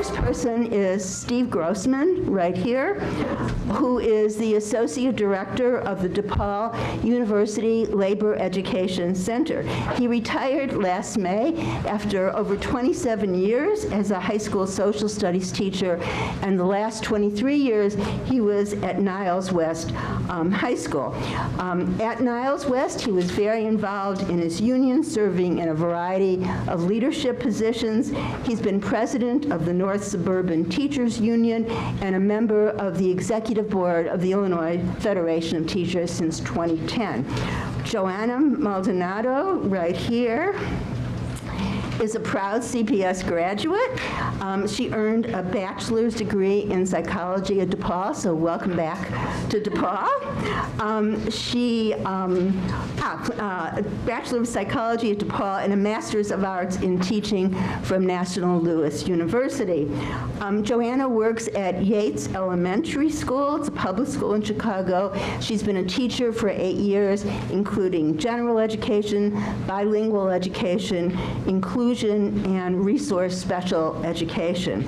first person is Steve Grossman, right here, who is the Associate Director of the DePaul University Labor Education Center. He retired last May after over 27 years as a high school social studies teacher, and the last 23 years he was at Niles West High School. At Niles West, he was very involved in his union, serving in a variety of leadership positions. He's been president of the North Suburban Teachers Union and a member of the executive board of the Illinois Federation of Teachers since 2010. Joanna Maldonado, right here, is a proud CPS graduate. She earned a bachelor's degree in psychology at DePaul, so welcome back to DePaul. A Bachelor of Psychology at DePaul and a Master's of Arts in Teaching from National Louis University. Joanna works at Yates Elementary School. It's a public school in Chicago. She's been a teacher for 8 years, including general education, bilingual education, inclusion, and resource special education.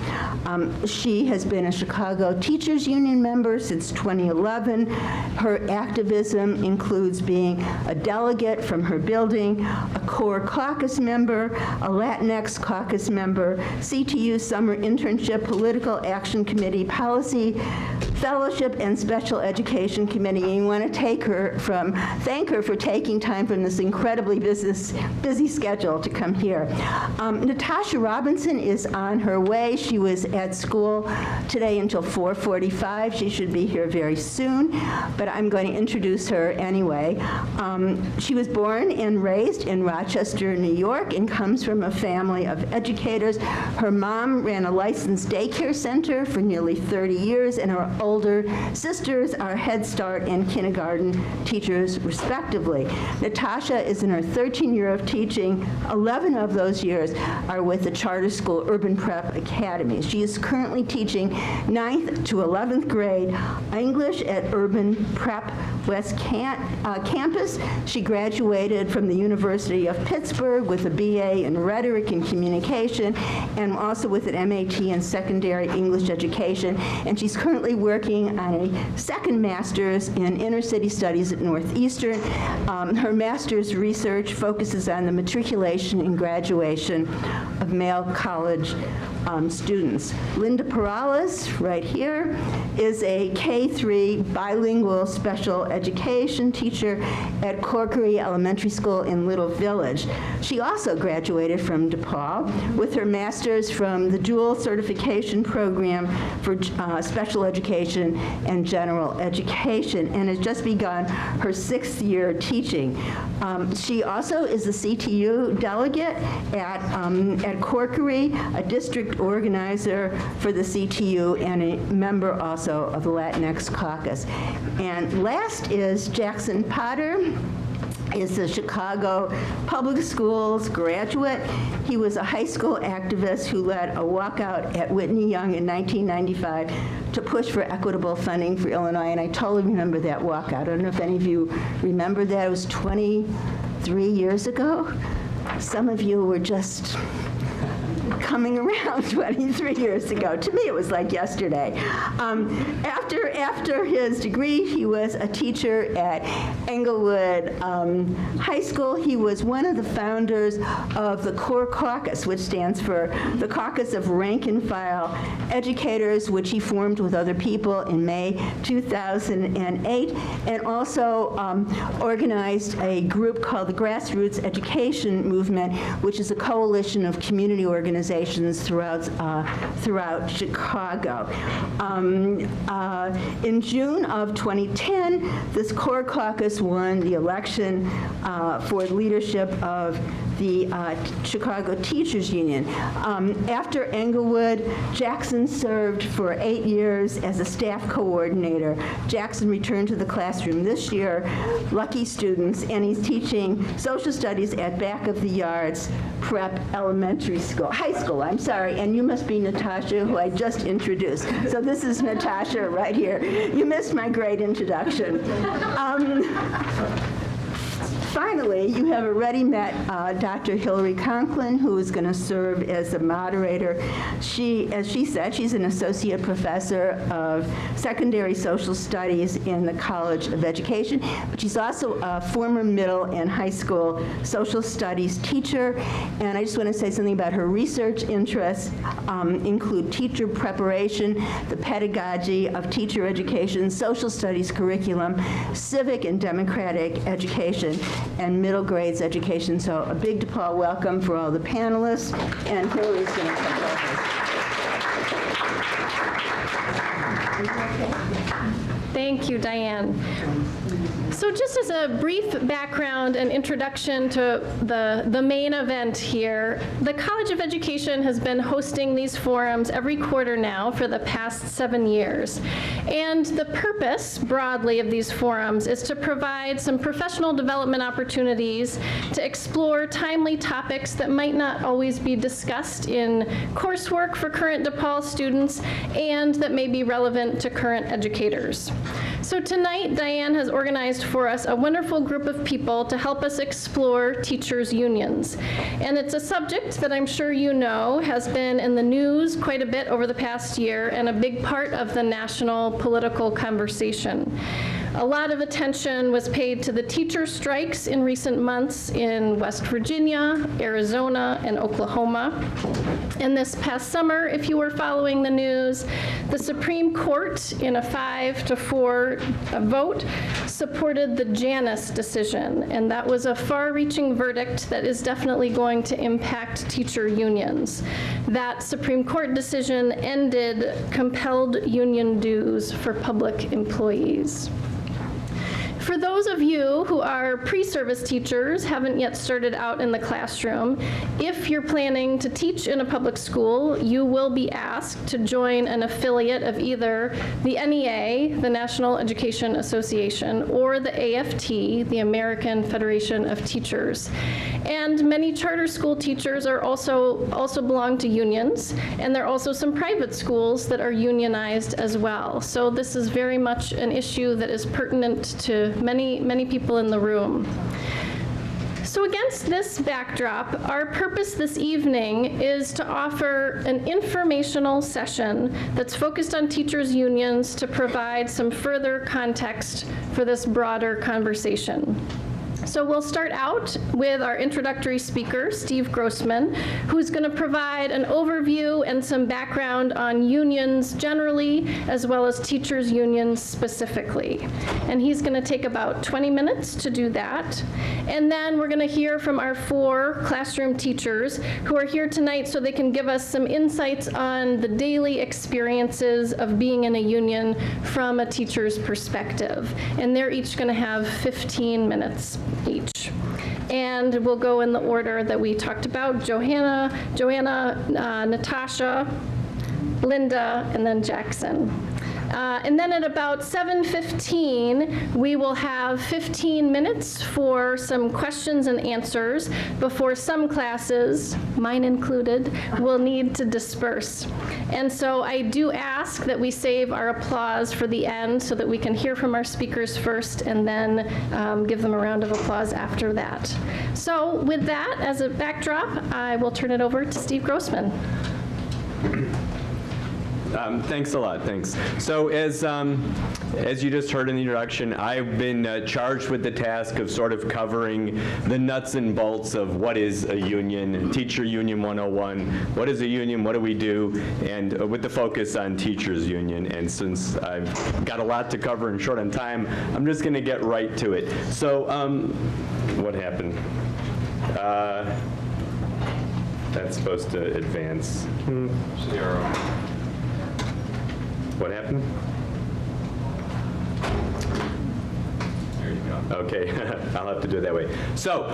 She has been a Chicago Teachers Union member since 2011. Her activism includes being a delegate from her building, a core caucus member, a Latinx caucus member, CTU Summer Internship Political Action Committee Policy Fellowship and Special Education Committee. And you want to thank her for taking time from this incredibly busy schedule to come here. Natasha Robinson is on her way. She was at school today until 4:45. She should be here very soon, but I'm going to introduce her anyway. She was born and raised in Rochester, New York, and comes from a family of educators. Her mom ran a licensed daycare center for nearly 30 years, and her older sisters are Head Start and kindergarten teachers, respectively. Natasha is in her 13th year of teaching. 11 of those years are with the charter school Urban Prep Academy. She is currently teaching 9th to 11th grade English at Urban Prep West Campus. She graduated from the University of Pittsburgh with a BA in Rhetoric and Communication, and also with an MAT in Secondary English Education. And she's currently working on a second master's in Inner City Studies at Northeastern. Her master's research focuses on the matriculation and graduation of male college students. Linda Perales, right here, is a K-3 bilingual special education teacher at Corkery Elementary School in Little Village. She also graduated from DePaul with her master's from the dual certification program for special education and general education, and has just begun her 6th year teaching. She also is a CTU delegate at Corkery, a district organizer for the CTU, and a member also of the Latinx Caucus. And last is Jackson Potter. Is a Chicago Public Schools graduate. He was a high school activist who led a walkout at Whitney Young in 1995 to push for equitable funding for Illinois, and I totally remember that walkout. I don't know if any of you remember that. It was 23 years ago. Some of you were just coming around 23 years ago. To me, it was like yesterday. After his degree, he was a teacher at Englewood High School. He was one of the founders of the Core Caucus, which stands for the Caucus of Rank and File Educators, which he formed with other people in May 2008, and also organized a group called the Grassroots Education Movement, which is a coalition of community organizations throughout Chicago. In June of 2010, this Core Caucus won the election for leadership of the Chicago Teachers Union. After Englewood, Jackson served for 8 years as a staff coordinator. Jackson returned to the classroom this year, lucky students, and he's teaching social studies at Back of the Yards Prep Elementary School, High School, I'm sorry, and you must be Natasha, who I just introduced. So this is Natasha right here. You missed my great introduction. finally, you have already met Dr. Hillary Conklin, who is going to serve as the moderator. As she said, she's an associate professor of secondary social studies in the College of Education, but she's also a former middle and high school social studies teacher. And I just want to say something about her research interests include teacher preparation, the pedagogy of teacher education, social studies curriculum, civic and democratic education, and middle grades education. So a big DePaul welcome for all the panelists, and Hillary's going to come over. Thank you, Diane. So just as a brief background and introduction to the main event here, the College of Education has been hosting these forums every quarter now for the past 7 years. And the purpose, broadly, of these forums is to provide some professional development opportunities to explore timely topics that might not always be discussed in coursework for current DePaul students and that may be relevant to current educators. So tonight, Diane has organized for us a wonderful group of people to help us explore teachers' unions. And it's a subject that I'm sure you know has been in the news quite a bit over the past year and a big part of the national political conversation. A lot of attention was paid to the teacher strikes in recent months in West Virginia, Arizona, and Oklahoma. And this past summer, if you were following the news, the Supreme Court, in a 5-4 vote, supported the Janus decision. And that was a far-reaching verdict that is definitely going to impact teacher unions. That Supreme Court decision ended compelled union dues for public employees. For those of you who are pre-service teachers, haven't yet started out in the classroom, if you're planning to teach in a public school, you will be asked to join an affiliate of either the NEA, the National Education Association, or the AFT, the American Federation of Teachers. And many charter school teachers are also belong to unions, and there are also some private schools that are unionized as well. So this is very much an issue that is pertinent to many people in the room. So against this backdrop, our purpose this evening is to offer an informational session that's focused on teachers' unions to provide some further context for this broader conversation. So we'll start out with our introductory speaker, Steve Grossman, who's going to provide an overview and some background on unions generally, as well as teachers' unions specifically. And he's going to take about 20 minutes to do that. And then we're going to hear from our 4 classroom teachers who are here tonight so they can give us some insights on the daily experiences of being in a union from a teacher's perspective. And they're each going to have 15 minutes each. And we'll go in the order that we talked about: Joanna, Natasha, Linda, and then Jackson. And then at about 7:15, we will have 15 minutes for some questions and answers before some classes, mine included, will need to disperse. And so I do ask that we save our applause for the end so that we can hear from our speakers first and then give them a round of applause after that. So with that as a backdrop, I will turn it over to Steve Grossman. Thanks a lot, thanks. So as you just heard in the introduction, I've been charged with the task of sort of covering the nuts and bolts of what is a union, Teacher Union 101, what is a union, what do we do, and with the focus on Teachers Union. And since I've got a lot to cover in short on time, I'm just going to get right to it. So what happened? That's supposed to advance. 0. What happened? There you go. Okay, I'll have to do it that way. So,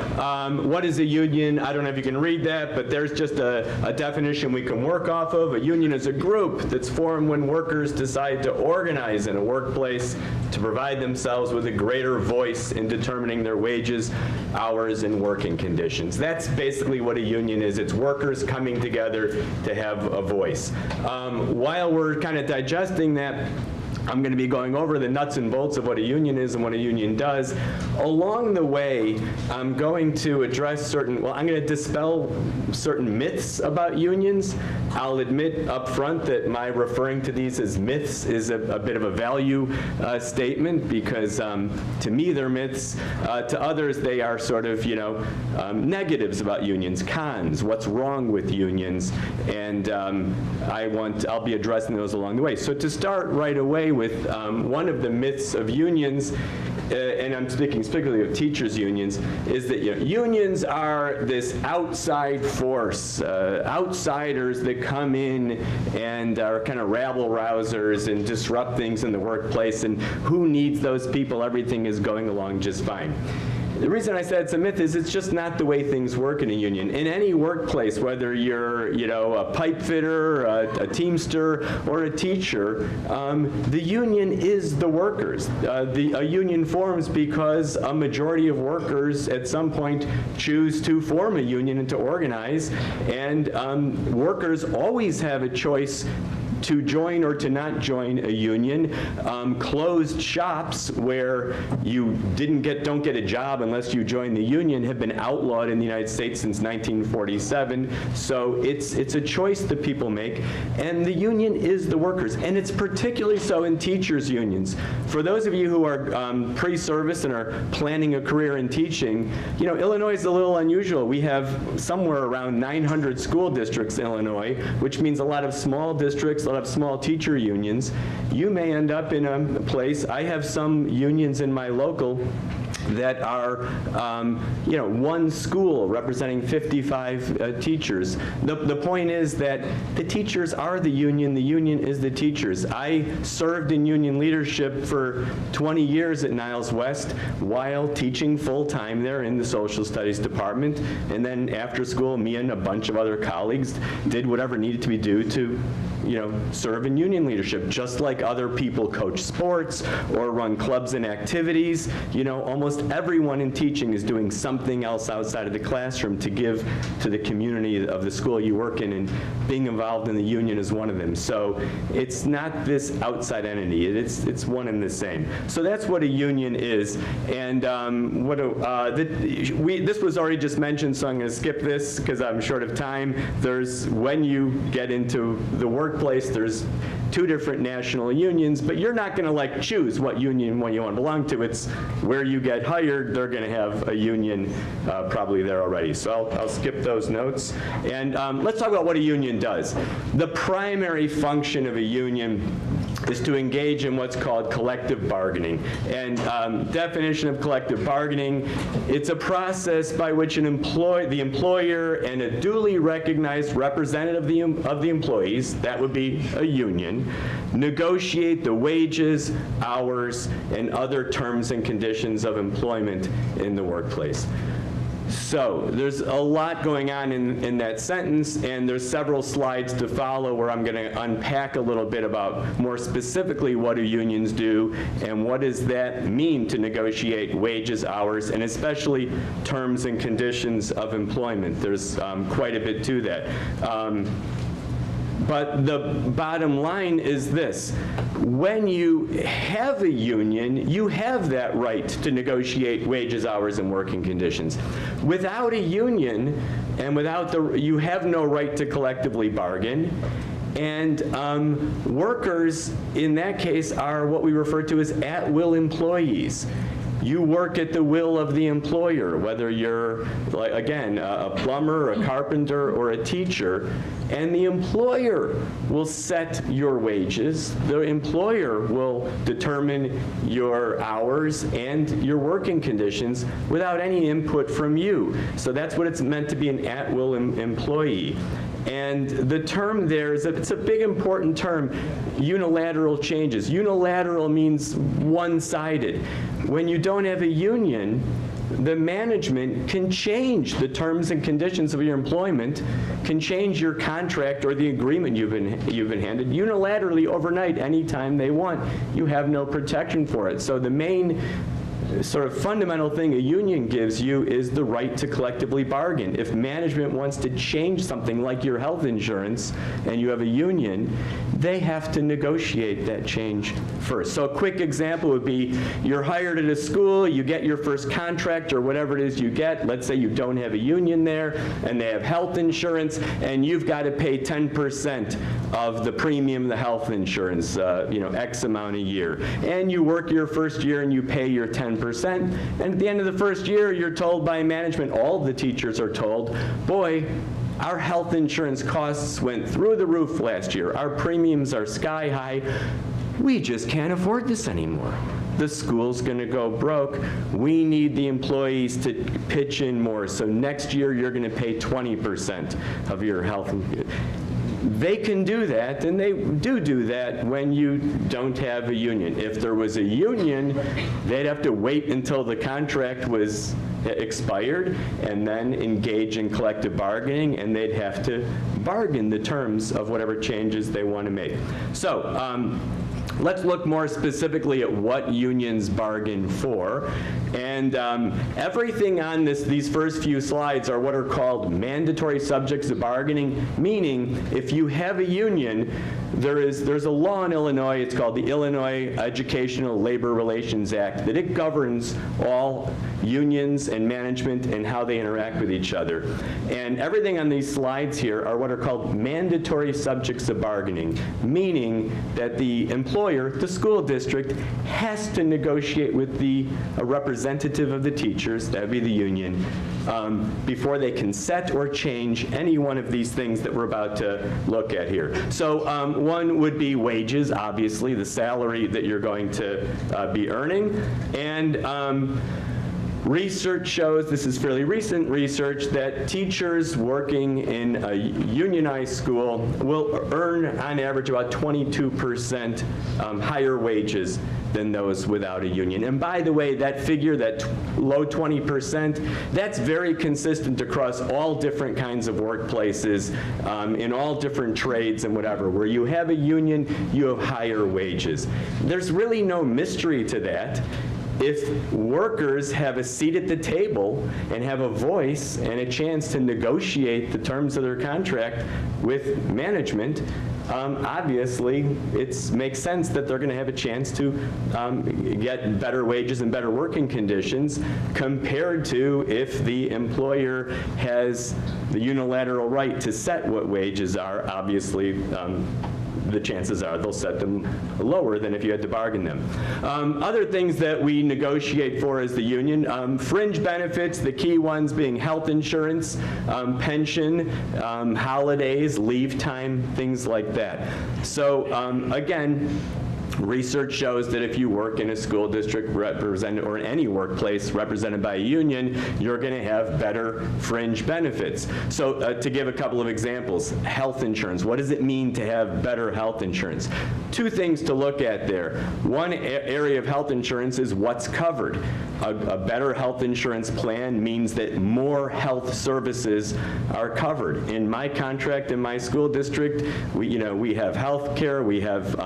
what is a union? I don't know if you can read that, but there's just a definition we can work off of. A union is a group that's formed when workers decide to organize in a workplace to provide themselves with a greater voice in determining their wages, hours, and working conditions. That's basically what a union is. It's workers coming together to have a voice. While we're kind of digesting that, I'm going to be going over the nuts and bolts of what a union is and what a union does. Along the way, I'm going to address I'm going to dispel certain myths about unions. I'll admit up front that my referring to these as myths is a bit of a value statement, because to me they're myths. To others, they are sort of, negatives about unions, cons, what's wrong with unions, and I'll be addressing those along the way. So to start right away with one of the myths of unions, and I'm speaking particularly of teachers' unions, is that unions are this outside force, outsiders that come in and are kind of rabble-rousers and disrupt things in the workplace, and who needs those people? Everything is going along just fine. The reason I said it's a myth is it's just not the way things work in a union. In any workplace, whether you're, a pipe fitter, a teamster, or a teacher, the union is the workers. A union forms because a majority of workers at some point choose to form a union and to organize, and workers always have a choice to join or to not join a union. Closed shops where you don't get a job unless you join the union have been outlawed in the United States since 1947. So it's a choice that people make, and the union is the workers, and it's particularly so in teachers' unions. For those of you who are pre-service and are planning a career in teaching, Illinois is a little unusual. We have somewhere around 900 school districts in Illinois, which means a lot of small districts, of small teacher unions. You may end up in a place, I have some unions in my local that are, one school representing 55 teachers. The point is that the teachers are the union is the teachers. I served in union leadership for 20 years at Niles West while teaching full-time there in the social studies department, and then after school, me and a bunch of other colleagues did whatever needed to be done to serve in union leadership, just like other people coach sports or run clubs and activities. Almost everyone in teaching is doing something else outside of the classroom to give to the community of the school you work in, and being involved in the union is one of them. So it's not this outside entity, it's one and the same. So that's what a union is, and this was already just mentioned, so I'm going to skip this because I'm short of time. When you get into the workplace, there's two different national unions, but you're not going to choose what union one you want to belong to. It's where you get hired, they're going to have a union probably there already. So I'll skip those notes. And let's talk about what a union does. The primary function of a union is to engage in what's called collective bargaining. And definition of collective bargaining, it's a process by which the employer and a duly recognized representative of the employees, that would be a union, negotiate the wages, hours, and other terms and conditions of employment in the workplace. So there's a lot going on in that sentence, and there's several slides to follow where I'm going to unpack a little bit about more specifically what do unions do and what does that mean to negotiate wages, hours, and especially terms and conditions of employment. There's quite a bit to that. But the bottom line is this: when you have a union, you have that right to negotiate wages, hours, and working conditions. Without a union, and you have no right to collectively bargain. And workers, in that case, are what we refer to as at-will employees. You work at the will of the employer, whether you're, again, a plumber, a carpenter, or a teacher, and the employer will set your wages. The employer will determine your hours and your working conditions without any input from you. So that's what it's meant to be, an at-will employee. And the term there it's a big important term, unilateral changes. Unilateral means one-sided. When you don't have a union, the management can change the terms and conditions of your employment, can change your contract or the agreement you've been handed unilaterally overnight anytime they want. You have no protection for it. So the main sort of fundamental thing a union gives you is the right to collectively bargain. If management wants to change something like your health insurance and you have a union, they have to negotiate that change first. So a quick example would be you're hired at a school, you get your first contract or whatever it is you get. Let's say you don't have a union there and they have health insurance and you've got to pay 10% of the premium, the health insurance, X amount a year. And you work your first year and you pay your 10%. And at the end of the first year, you're told by management, all the teachers are told, boy, our health insurance costs went through the roof last year. Our premiums are sky high. We just can't afford this anymore. The school's going to go broke. We need the employees to pitch in more. So next year, you're going to pay 20% of your health. They can do that, and they do that when you don't have a union. If there was a union, they'd have to wait until the contract was expired and then engage in collective bargaining, and they'd have to bargain the terms of whatever changes they want to make. So let's look more specifically at what unions bargain for. And everything on these first few slides are what are called mandatory subjects of bargaining, meaning if you have a union, there's a law in Illinois, it's called the Illinois Educational Labor Relations Act, that it governs all unions and management and how they interact with each other. And everything on these slides here are what are called mandatory subjects of bargaining, meaning that the employer, the school district, has to negotiate with a representative of the teachers, that would be the union, before they can set or change any one of these things that we're about to look at here. So one would be wages, obviously, the salary that you're going to be earning. And research shows, this is fairly recent research, that teachers working in a unionized school will earn on average about 22% higher wages than those without a union. And by the way, that figure, that low 20%, that's very consistent across all different kinds of workplaces, in all different trades and whatever. Where you have a union, you have higher wages. There's really no mystery to that. If workers have a seat at the table and have a voice and a chance to negotiate the terms of their contract with management, obviously it makes sense that they're going to have a chance to get better wages and better working conditions compared to if the employer has the unilateral right to set what wages are. Obviously, the chances are they'll set them lower than if you had to bargain them. Other things that we negotiate for as the union, fringe benefits, the key ones being health insurance, pension, holidays, leave time, things like that. So again, research shows that if you work in a school district represented, or in any workplace represented by a union, you're going to have better fringe benefits. So to give a couple of examples, health insurance. What does it mean to have better health insurance? Two things to look at there. One area of health insurance is what's covered. A better health insurance plan means that more health services are covered. In my contract in my school district, we have health care, we have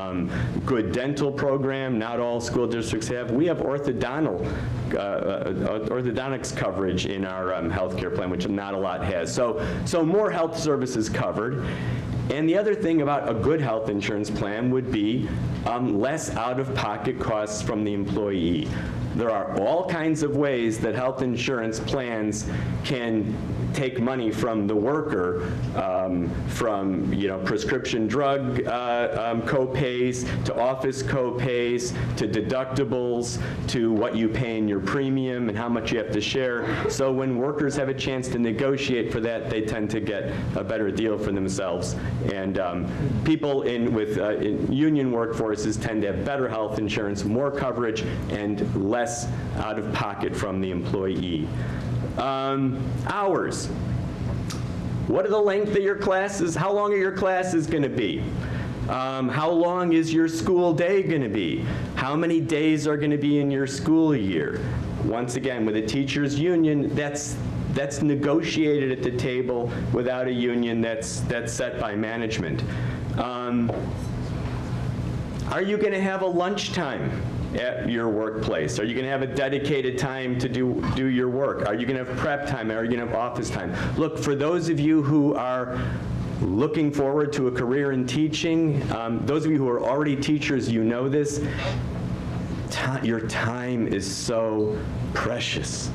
good dental program, not all school districts have. We have orthodontics coverage in our healthcare plan, which not a lot has. So more health services covered. And the other thing about a good health insurance plan would be less out-of-pocket costs from the employee. There are all kinds of ways that health insurance plans can take money from the worker, from prescription drug co-pays, to office co-pays, to deductibles, to what you pay in your premium and how much you have to share. So when workers have a chance to negotiate for that, they tend to get a better deal for themselves. And people in union workforces tend to have better health insurance, more coverage, and less out of pocket from the employee. Hours. What are the length of your classes? How long are your classes going to be? How long is your school day going to be? How many days are going to be in your school year? Once again, with a teachers union, that's negotiated at the table. Without a union, that's set by management. Are you going to have a lunchtime at your workplace? Are you going to have a dedicated time to do your work? Are you going to have prep time? Are you going to have office time? Look, for those of you who are looking forward to a career in teaching, those of you who are already teachers, you know this, your time is so precious.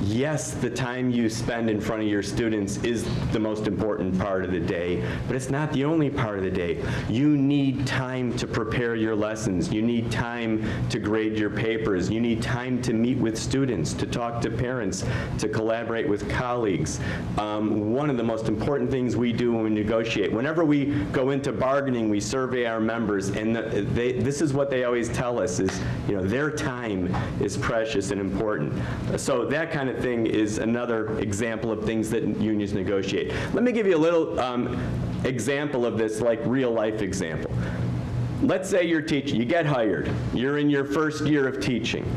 Yes, the time you spend in front of your students is the most important part of the day, but it's not the only part of the day. You need time to prepare your lessons. You need time to grade your papers. You need time to meet with students, to talk to parents, to collaborate with colleagues. One of the most important things we do when we negotiate, whenever we go into bargaining, we survey our members, and this is what they always tell us is, their time is precious and important. So that kind of thing is another example of things that unions negotiate. Let me give you a little example of this, like real life example. Let's say you're teaching, you get hired, you're in your first year of teaching.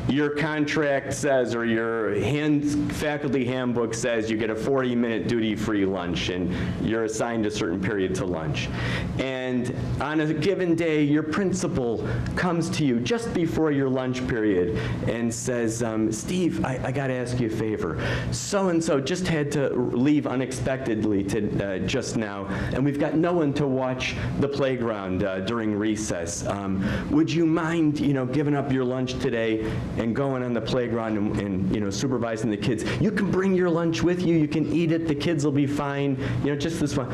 Your contract says, or your faculty handbook says, you get a 40-minute duty-free lunch, and you're assigned a certain period to lunch. And on a given day, your principal comes to you just before your lunch period and says, Steve, I got to ask you a favor. So-and-so just had to leave unexpectedly just now, and we've got no one to watch the playground during recess. Would you mind, giving up your lunch today and going on the playground and supervising the kids? You can bring your lunch with you. You can eat it. The kids will be fine. Just this one.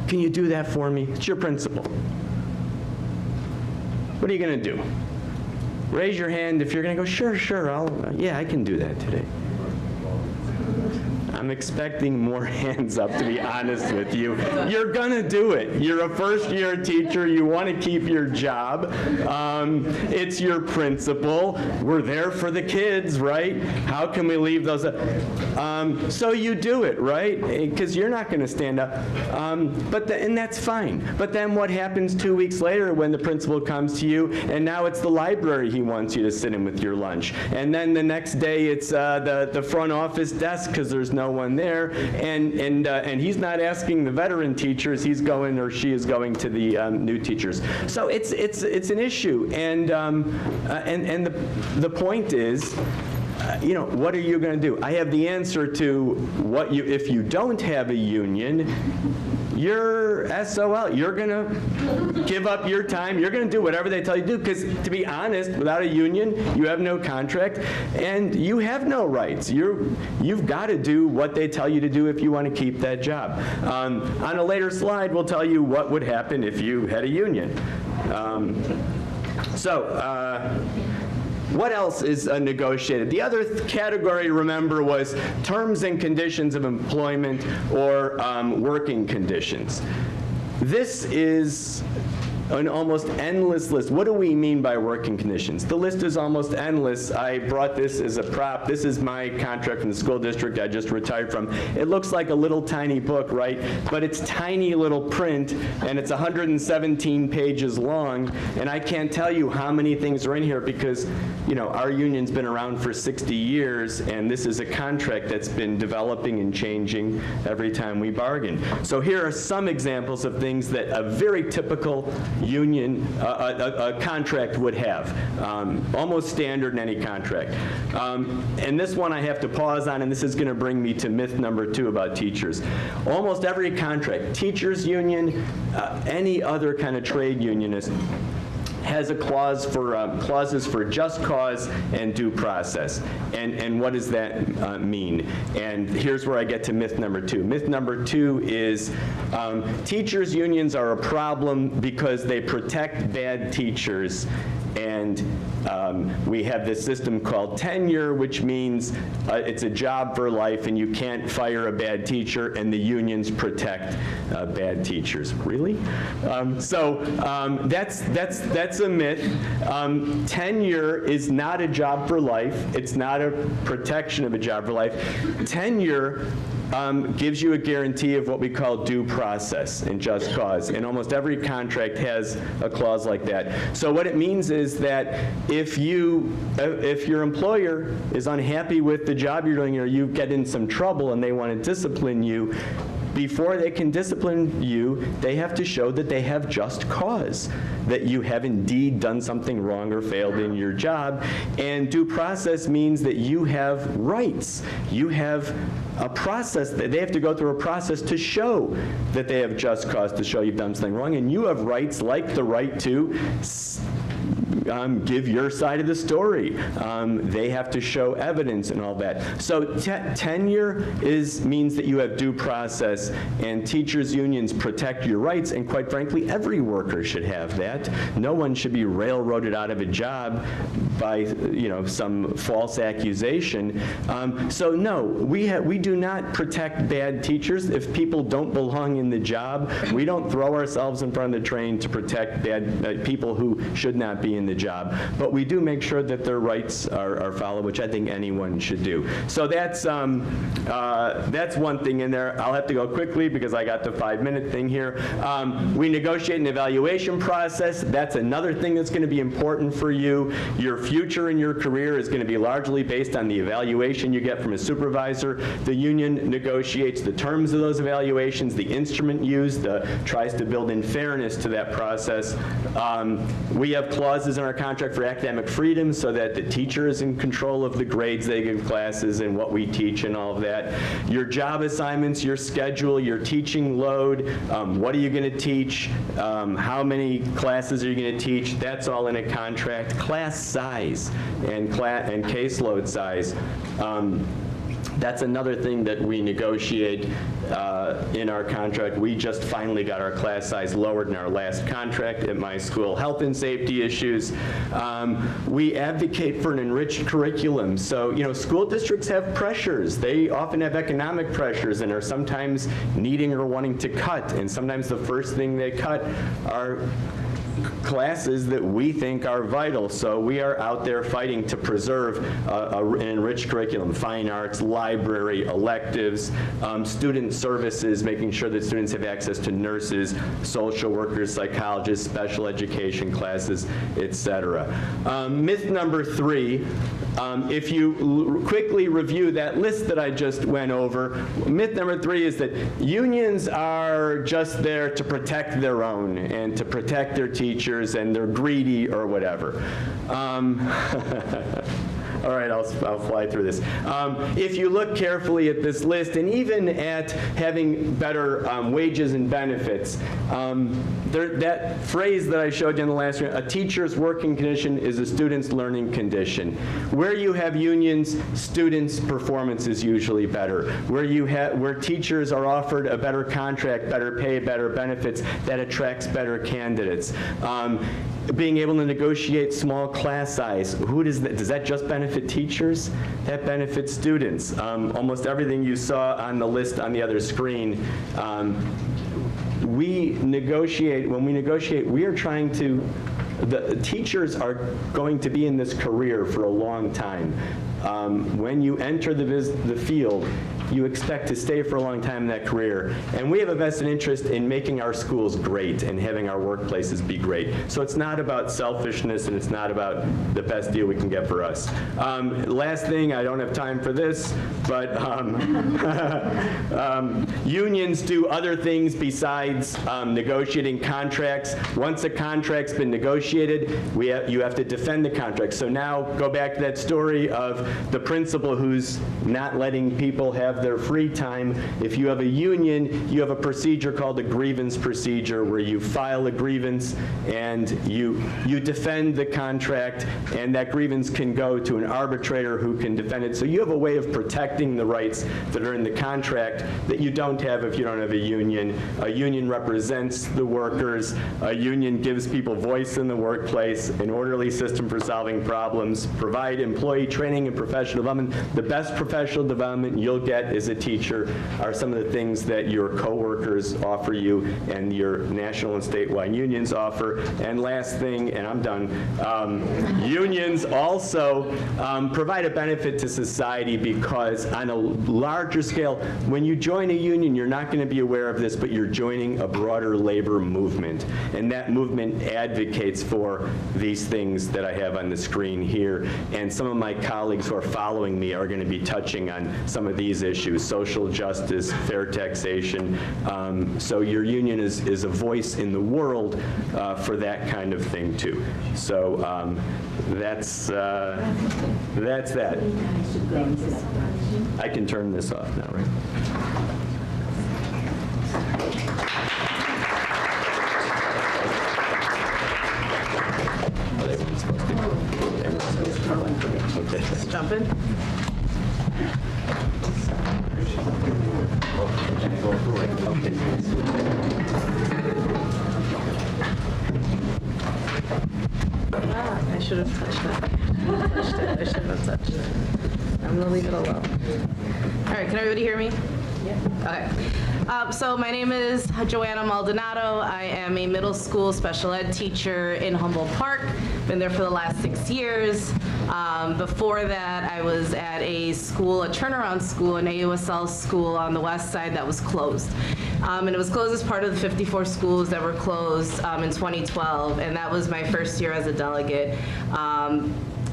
Can you do that for me? It's your principal. What are you going to do? Raise your hand if you're going to go, sure, yeah, I can do that today. I'm expecting more hands up, to be honest with you. You're going to do it. You're a first-year teacher. You want to keep your job. It's your principal. We're there for the kids, right? How can we leave those up? So you do it, right? Because you're not going to stand up. And that's fine. But then what happens 2 weeks later when the principal comes to you, and now it's the library he wants you to sit in with your lunch. And then the next day it's the front office desk because there's no one there, and he's not asking the veteran teachers, he's going, or she is going to the new teachers. So it's an issue, and the point is, what are you going to do? I have the answer to if you don't have a union, you're SOL. You're going to give up your time. You're going to do whatever they tell you to do, because to be honest, without a union, you have no contract and you have no rights. You've got to do what they tell you to do if you want to keep that job. On a later slide, we'll tell you what would happen if you had a union. What else is negotiated? The other category, remember, was terms and conditions of employment or working conditions. This is an almost endless list. What do we mean by working conditions? The list is almost endless. I brought this as a prop. This is my contract from the school district I just retired from. It looks like a little tiny book, right? But it's tiny little print, and it's 117 pages long, and I can't tell you how many things are in here because, our union's been around for 60 years, and this is a contract that's been developing and changing every time we bargain. So here are some examples of things that a very typical union, a contract would have, almost standard in any contract. And this one I have to pause on, and this is going to bring me to myth number 2 about teachers. Almost every contract, teachers union, any other kind of trade unionist, has a clauses for just cause and due process. And what does that mean? And here's where I get to myth number 2. Myth number 2 is teachers unions are a problem because they protect bad teachers, and we have this system called tenure, which means it's a job for life and you can't fire a bad teacher, and the unions protect bad teachers. Really? That's a myth. Tenure is not a job for life. It's not a protection of a job for life. Tenure gives you a guarantee of what we call due process and just cause, and almost every contract has a clause like that. So what it means is that if your employer is unhappy with the job you're doing, or you get in some trouble and they want to discipline you before they can discipline you, they have to show that they have just cause, that you have indeed done something wrong or failed in your job. And due process means that you have rights. You have a process that they have to go through a process to show that they have just cause, to show you've done something wrong. And you have rights like the right to give your side of the story. They have to show evidence and all that. So tenure means that you have due process, and teachers' unions protect your rights, and quite frankly, every worker should have that. No one should be railroaded out of a job by some false accusation. So no, we do not protect bad teachers. If people don't belong in the job, we don't throw ourselves in front of the train to protect bad people who should not be in the job. But we do make sure that their rights are followed, which I think anyone should do. So that's one thing in there. I'll have to go quickly because I got the 5-minute thing here. We negotiate an evaluation process. That's another thing that's going to be important for you. Your future in your career is going to be largely based on the evaluation you get from a supervisor. The union negotiates the terms of those evaluations. The instrument used tries to build in fairness to that process. We have clauses in our contract for academic freedom so that the teacher is in control of the grades they give classes and what we teach and all of that. Your job assignments, your schedule, your teaching load, what are you going to teach, how many classes are you going to teach, that's all in a contract. Class size and caseload size. That's another thing that we negotiate in our contract. We just finally got our class size lowered in our last contract at my school. Health and safety issues. We advocate for an enriched curriculum. So, school districts have pressures. They often have economic pressures and are sometimes needing or wanting to cut. And sometimes the first thing they cut are classes that we think are vital. So we are out there fighting to preserve an enriched curriculum, fine arts, library, electives, student services, making sure that students have access to nurses, social workers, psychologists, special education classes, etc. Myth number 3, if you quickly review that list that I just went over, myth number 3 is that unions are just there to protect their own and to protect their teachers, and they're greedy or whatever. All right, I'll fly through this. If you look carefully at this list, and even at having better wages and benefits, that phrase that I showed you in the last one, a teacher's working condition is a student's learning condition. Where you have unions, students' performance is usually better. Where teachers are offered a better contract, better pay, better benefits, that attracts better candidates. Being able to negotiate small class size, does that just benefit teachers? That benefits students. Almost everything you saw on the list on the other screen, when we negotiate, we are trying to, the teachers are going to be in this career for a long time. When you enter the field, you expect to stay for a long time in that career. And we have a vested interest in making our schools great and having our workplaces be great. So it's not about selfishness, and it's not about the best deal we can get for us. Last thing, I don't have time for this, but unions do other things besides negotiating contracts. Once a contract's been negotiated, you have to defend the contract. So now go back to that story of the principal who's not letting people have their free time. If you have a union, you have a procedure called a grievance procedure where you file a grievance and you defend the contract, and that grievance can go to an arbitrator who can defend it. So you have a way of protecting the rights that are in the contract that you don't have if you don't have a union. A union represents the workers. A union gives people voice in the workplace, an orderly system for solving problems, provide employee training and professional development. The best professional development you'll get as a teacher are some of the things that your coworkers offer you and your national and statewide unions offer. And last thing, and I'm done, unions also provide a benefit to society because on a larger scale, when you join a union, you're not going to be aware of this, but you're joining a broader labor movement. And that movement advocates for these things that I have on the screen here. And some of my colleagues who are following me are going to be touching on some of these issues. issues, social justice, fair taxation. So your union is a voice in the world for that kind of thing too. So that's that. I can turn this off now, right? Okay. Jump in. I should have touched that. I should have touched it. I'm gonna leave it alone. All right, can everybody hear me? Yeah. Okay. So my name is Joanna Maldonado. I am a middle school special ed teacher in Humboldt Park. Been there for the last 6 years. Before that, I was at a school, a turnaround school, an AUSL school on the west side that was closed. And it was closed as part of the 54 schools that were closed in 2012, and that was my first year as a delegate.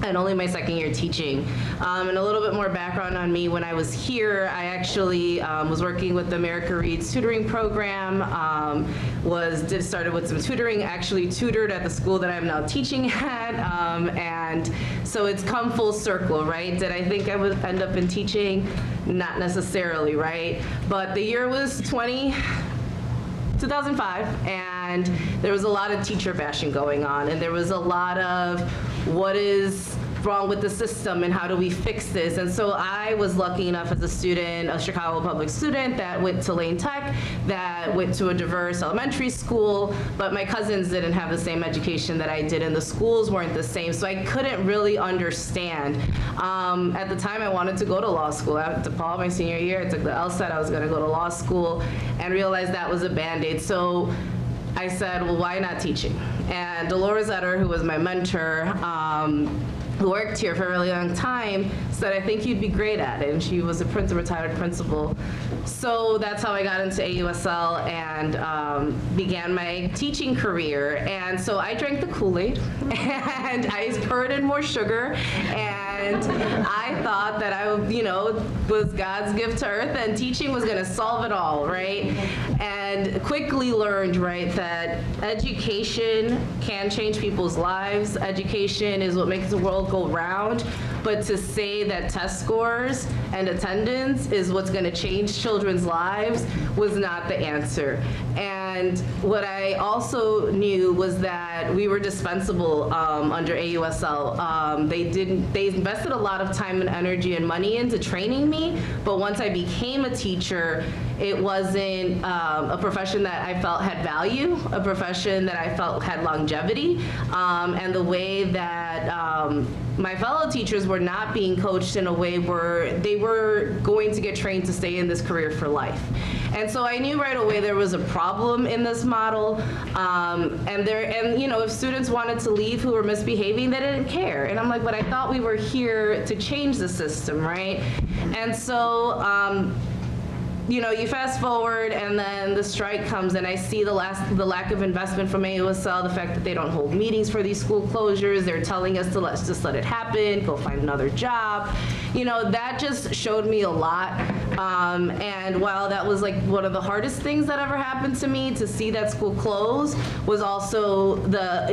And only my second year teaching. And a little bit more background on me. When I was here, I actually was working with the America Reads tutoring program, started with some tutoring, actually tutored at the school that I'm now teaching at, and so it's come full circle, right? Did I think I would end up in teaching? Not necessarily, right? But the year was 2005, and there was a lot of teacher bashing going on, and there was a lot of what is wrong with the system and how do we fix this. And so I was lucky enough as a student, a Chicago public student that went to Lane Tech, that went to a diverse elementary school, but my cousins didn't have the same education that I did, and the schools weren't the same, so I couldn't really understand. At the time, I wanted to go to law school. After DePaul, my senior year, I took the LSAT, I was gonna go to law school, and realized that was a Band-Aid. So I said, well, why not teaching? And Dolores Etter, who was my mentor, who worked here for a really long time, said, I think you'd be great at it. And she was a retired principal. So that's how I got into AUSL and began my teaching career. And so I drank the Kool-Aid, and I poured in more sugar, and I thought that I, was God's gift to earth, and teaching was gonna solve it all, right? And quickly learned, right, that education can change people's lives. Education is what makes the world go round. But to say that test scores and attendance is what's going to change children's lives was not the answer. And what I also knew was that we were dispensable under AUSL. They invested a lot of time and energy and money into training me, but once I became a teacher, it wasn't a profession that I felt had value, a profession that I felt had longevity, and the way that my fellow teachers were not being coached in a way where they were going to get trained to stay in this career for life. And so I knew right away there was a problem in this model, and if students wanted to leave who were misbehaving, they didn't care. And I'm like, but I thought we were here to change the system, right? And so you fast forward, and then the strike comes, and I see the lack of investment from AUSL, the fact that they don't hold meetings for these school closures. They're telling us to just let it happen, go find another job. That just showed me a lot. And while that was like one of the hardest things that ever happened to me, to see that school close, was also the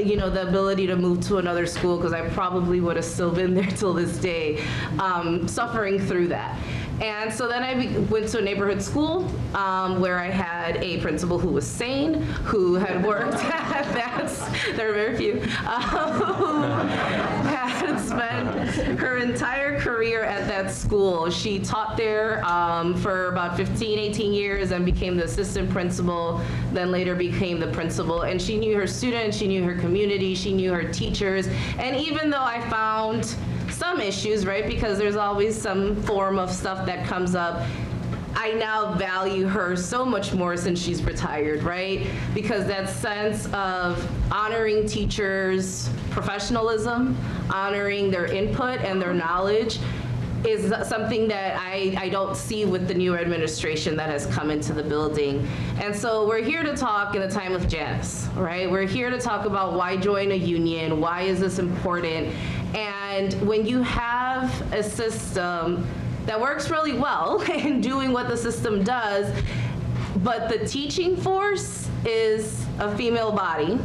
ability to move to another school, because I probably would have still been there till this day, suffering through that. And so then I went to a neighborhood school where I had a principal who was sane, who had worked at there are very few, who had spent her entire career at that school. She taught there for about 15, 18 years and became the assistant principal, then later became the principal. And she knew her students, she knew her community, she knew her teachers. And even though I found some issues, right, because there's always some form of stuff that comes up, I now value her so much more since she's retired, right? Because that sense of honoring teachers' professionalism, honoring their input and their knowledge, is something that I don't see with the new administration that has come into the building. And so we're here to talk in a time of Janice, right? We're here to talk about why join a union, why is this important? And when you have a system that works really well in doing what the system does, but the teaching force is a female body,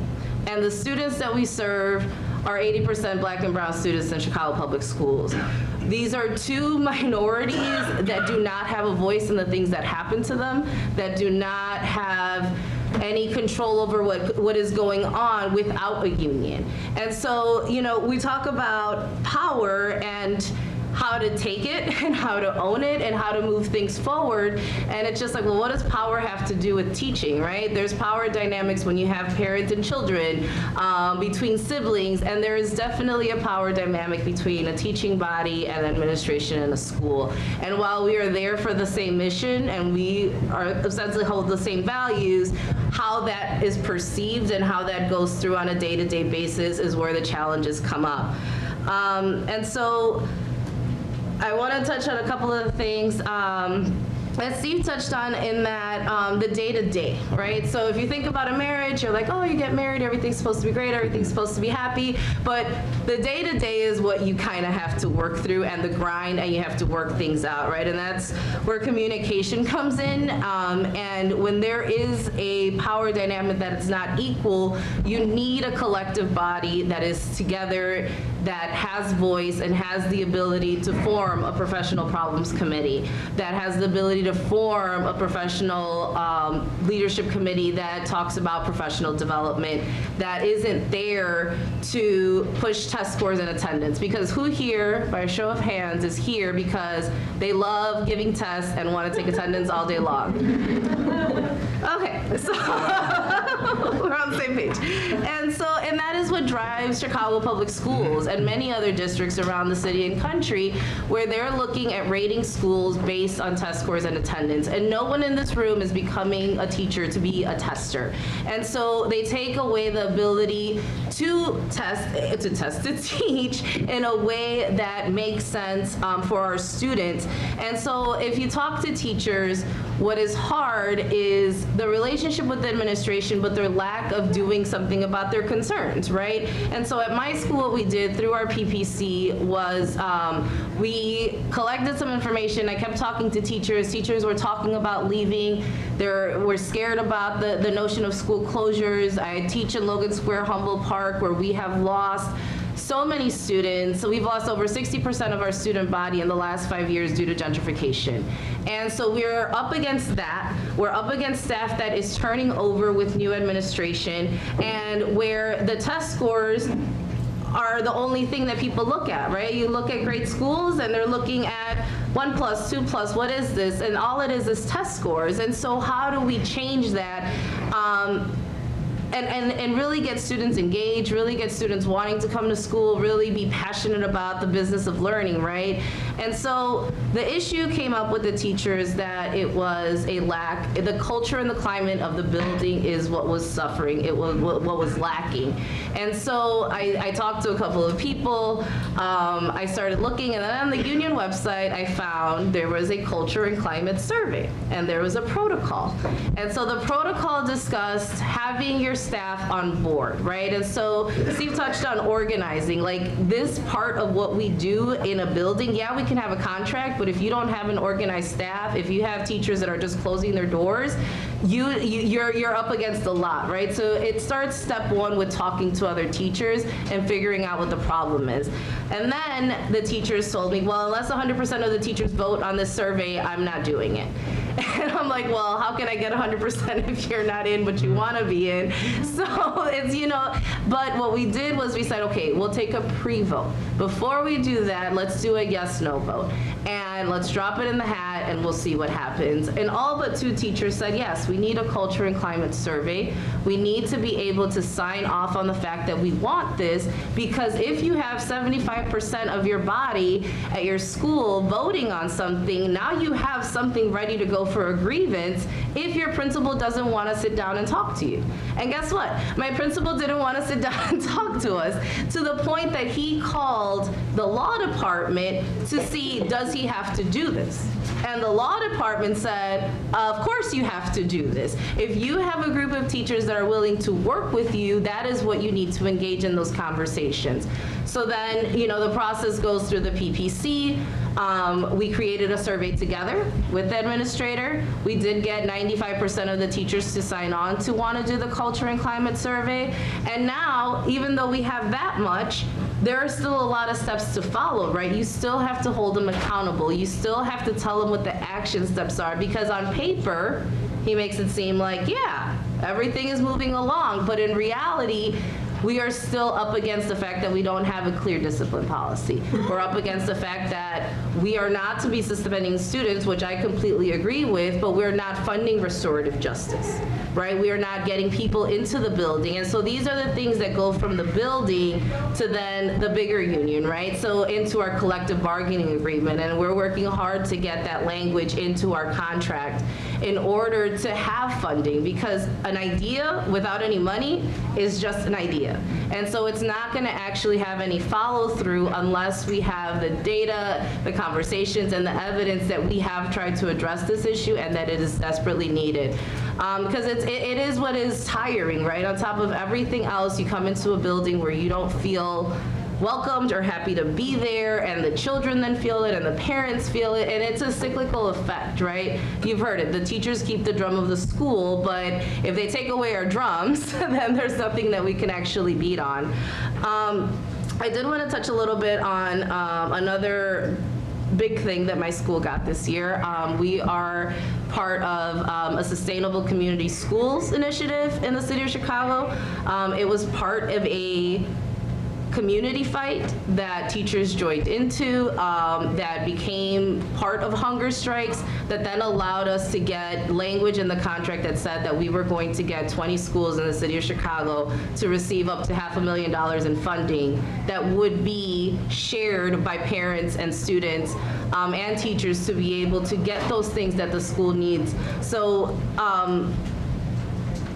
and the students that we serve are 80% Black and brown students in Chicago Public Schools. These are two minorities that do not have a voice in the things that happen to them, that do not have any control over what is going on without a union. And so, you know, we talk about power and how to take it and how to own it and how to move things forward. And it's just like, well, what does power have to do with teaching, right? There's power dynamics when you have parents and children, between siblings, and there is definitely a power dynamic between a teaching body and administration in a school. And while we are there for the same mission and we are essentially hold the same values, how that is perceived and how that goes through on a day-to-day basis is where the challenges come up. And so, I want to touch on a couple of things that Steve touched on in that the day-to-day, right? So if you think about a marriage, you're like, oh, you get married, everything's supposed to be great, everything's supposed to be happy, but the day-to-day is what you kind of have to work through and the grind, and you have to work things out, right? And that's where communication comes in, and when there is a power dynamic that is not equal, you need a collective body that is together, that has voice and has the ability to form a professional problems committee, that has the ability to form a professional leadership committee that talks about professional development, that isn't there to push test scores and attendance. Because who here, by a show of hands, is here because they love giving tests and want to take attendance all day long? Okay, so we're on the same page. And that is what drives Chicago Public Schools and many other districts around the city and country, where they're looking at rating schools based on test scores and attendance. And no one in this room is becoming a teacher to be a tester. And so they take away the ability to teach in a way that makes sense for our students. And so if you talk to teachers, what is hard is the relationship with the administration, but their lack of doing something about their concerns, right? And so at my school, what we did through our PPC was we collected some information. I kept talking to teachers. Teachers were talking about leaving. We're scared about the notion of school closures. I teach in Logan Square, Humboldt Park, where we have lost so many students. So we've lost over 60% of our student body in the last 5 years due to gentrification. And so we're up against that. We're up against staff that is turning over with new administration, and where the test scores are the only thing that people look at, right? You look at great schools and they're looking at 1+, 2+, what is this? And all it is test scores. And so how do we change that? And really get students engaged, really get students wanting to come to school, really be passionate about the business of learning, right? And so the issue came up with the teachers that it was a lack, the culture and the climate of the building is what was suffering, it was what was lacking. And so I talked to a couple of people, I started looking, and then on the union website I found there was a culture and climate survey, and there was a protocol. And so the protocol discussed having your staff on board, right? And so Steve touched on organizing, like this part of what we do in a building, yeah, we can have a contract, but if you don't have an organized staff, if you have teachers that are just closing their doors, you're up against a lot, right? So it starts step one with talking to other teachers and figuring out what the problem is. And then the teachers told me, well, unless 100% of the teachers vote on this survey, I'm not doing it. And I'm like, well, how can I get 100% if you're not in but you want to be in? So it's, but what we did was we said, okay, we'll take a pre-vote. Before we do that, let's do a yes/no vote. And let's drop it in the hat and we'll see what happens. And all but 2 teachers said, yes, we need a culture and climate survey. We need to be able to sign off on the fact that we want this, because if you have 75% of your body at your school voting on something, now you have something ready to go for a grievance if your principal doesn't want to sit down and talk to you. And guess what? My principal didn't want to sit down and talk to us, to the point that he called the law department to see, does he have to do this? And the law department said, of course you have to do this. If you have a group of teachers that are willing to work with you, that is what you need to engage in those conversations. So then, the process goes through the PPC. We created a survey together with the administrator. We did get 95% of the teachers to sign on to want to do the culture and climate survey. And now, even though we have that much, there are still a lot of steps to follow, right? You still have to hold them accountable. You still have to tell them what the action steps are, because on paper, he makes it seem like, yeah, everything is moving along, but in reality, we are still up against the fact that we don't have a clear discipline policy. We're up against the fact that we are not to be suspending students, which I completely agree with, but we're not funding restorative justice, right? We are not getting people into the building. And so these are the things that go from the building to then the bigger union, right? So into our collective bargaining agreement. And we're working hard to get that language into our contract in order to have funding, because an idea without any money is just an idea. And so it's not going to actually have any follow through unless we have the data, the conversations, and the evidence that we have tried to address this issue and that it is desperately needed. Because it is what is tiring, right? On top of everything else, you come into a building where you don't feel welcomed or happy to be there, and the children then feel it and the parents feel it, and it's a cyclical effect, right? You've heard it, the teachers keep the drum of the school, but if they take away our drums, then there's nothing that we can actually beat on. I did want to touch a little bit on another big thing that my school got this year. We are part of a Sustainable Community Schools initiative in the city of Chicago. It was part of a community fight that teachers joined into, that became part of hunger strikes, that then allowed us to get language in the contract that said that we were going to get 20 schools in the city of Chicago to receive up to $500,000 in funding that would be shared by parents and students and teachers to be able to get those things that the school needs. So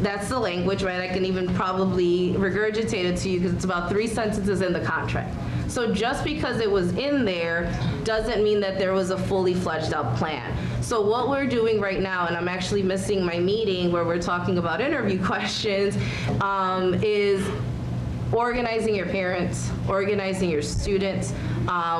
that's the language, right? I can even probably regurgitate it to you because it's about 3 sentences in the contract. So just because it was in there doesn't mean that there was a fully fledged out plan. So what we're doing right now, and I'm actually missing my meeting where we're talking about interview questions, is organizing your parents, organizing your students.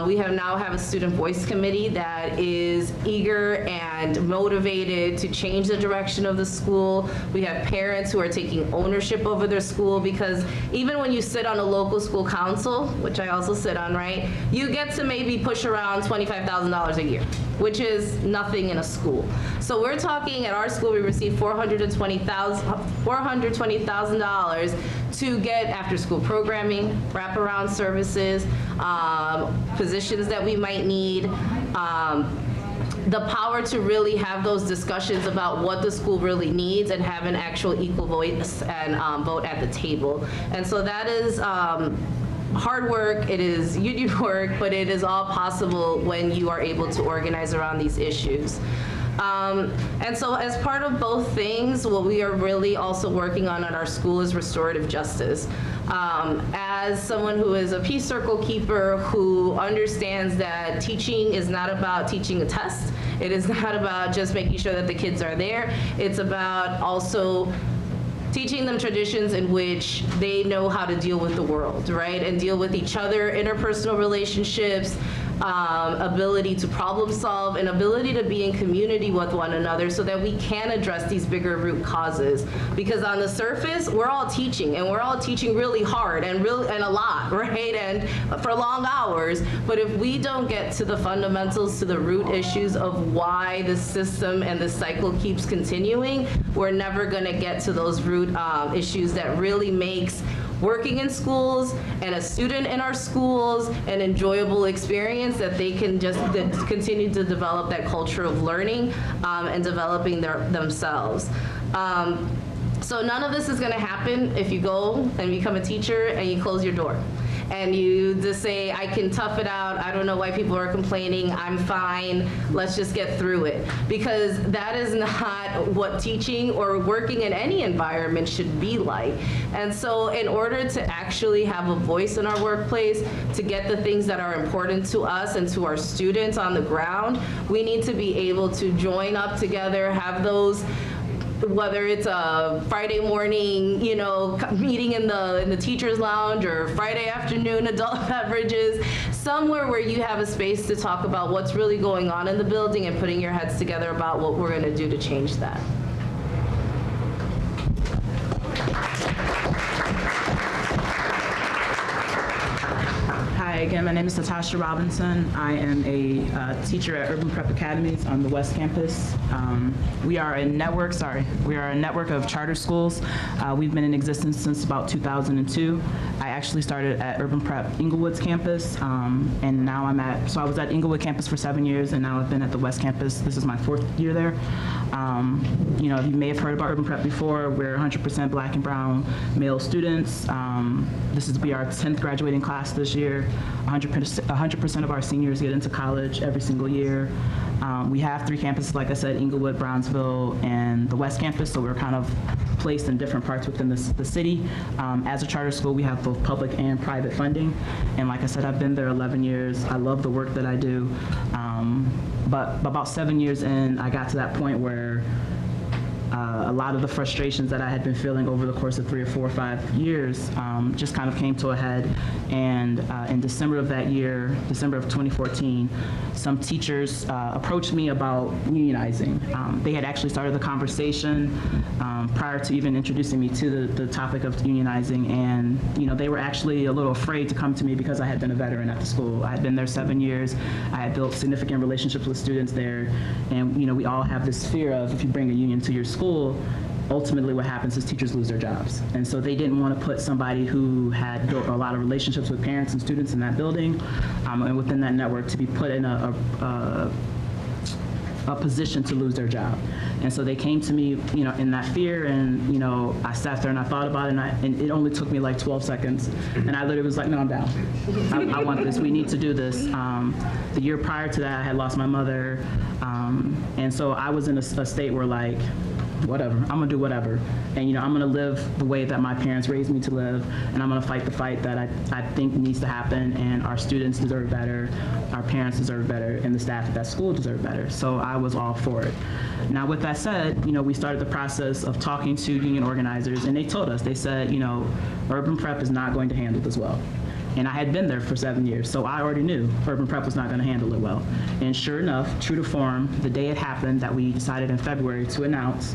We now have a student voice committee that is eager and motivated to change the direction of the school. We have parents who are taking ownership over their school, because even when you sit on a local school council, which I also sit on, right, you get to maybe push around $25,000 a year, which is nothing in a school. So we're talking at our school, we received $420,000 to get after school programming, wraparound services, positions that we might need, the power to really have those discussions about what the school really needs and have an actual equal voice and vote at the table. And so that is hard work, it is union work, but it is all possible when you are able to organize around these issues. And so as part of both things, what we are really also working on at our school is restorative justice. As someone who is a Peace Circle keeper who understands that teaching is not about teaching a test, it is not about just making sure that the kids are there, it's about also teaching them traditions in which they know how to deal with the world, right? And deal with each other, interpersonal relationships, ability to problem solve, and ability to be in community with one another so that we can address these bigger root causes. Because on the surface, we're all teaching, and we're all teaching really hard and a lot, right? And for long hours. But if we don't get to the fundamentals, to the root issues of why the system and the cycle keeps continuing, we're never going to get to those root issues that really makes working in schools and a student in our schools an enjoyable experience, that they can just continue to develop that culture of learning and developing themselves. So none of this is going to happen if you go and become a teacher and you close your door and you just say, I can tough it out, I don't know why people are complaining, I'm fine, let's just get through it. Because that is not what teaching or working in any environment should be like. And so in order to actually have a voice in our workplace, to get the things that are important to us and to our students on the ground, we need to be able to join up together, have those whether it's a Friday morning, meeting in the teacher's lounge, or Friday afternoon adult beverages, somewhere where you have a space to talk about what's really going on in the building and putting your heads together about what we're going to do to change that. Hi again, my name is Natasha Robinson. I am a teacher at Urban Prep Academies on the West Campus. We are a network of charter schools. We've been in existence since about 2002. I actually started at Urban Prep Inglewood's campus, and now I was at Inglewood campus for 7 years, and now I've been at the West Campus. This is my 4th year there. You may have heard about Urban Prep before. We're 100% black and brown male students. This will be our 10th graduating class this year. 100% of our seniors get into college every single year. We have 3 campuses, like I said, Inglewood, Brownsville, and the West Campus, so we're kind of placed in different parts within the city. As a charter school, we have both public and private funding, and like I said, I've been there 11 years. I love the work that I do, but about 7 years in, I got to that point where a lot of the frustrations that I had been feeling over the course of 3 or 4 or 5 years just kind of came to a head. And in December of that year, December of 2014, some teachers approached me about unionizing. They had actually started the conversation prior to even introducing me to the topic of unionizing. And they were actually a little afraid to come to me because I had been a veteran at the school. I had been there 7 years. I had built significant relationships with students there. And we all have this fear of, if you bring a union to your school, ultimately what happens is teachers lose their jobs. And so they didn't want to put somebody who had built a lot of relationships with parents and students in that building and within that network to be put in a position to lose their job. And so they came to me, in that fear, and, I sat there and I thought about it, and it only took me like 12 seconds. And I literally was like, no, I'm down. I want this. We need to do this. The year prior to that, I had lost my mother. And so I was in a state where, like, whatever, I'm gonna do whatever. And I'm gonna live the way that my parents raised me to live, and I'm gonna fight the fight that I think needs to happen, and our students deserve better, our parents deserve better, and the staff at that school deserve better. So I was all for it. Now with that said, we started the process of talking to union organizers, and they told us, they said, Urban Prep is not going to handle this well. And I had been there for 7 years, so I already knew Urban Prep was not going to handle it well. And sure enough, true to form, the day it happened that we decided in February to announce,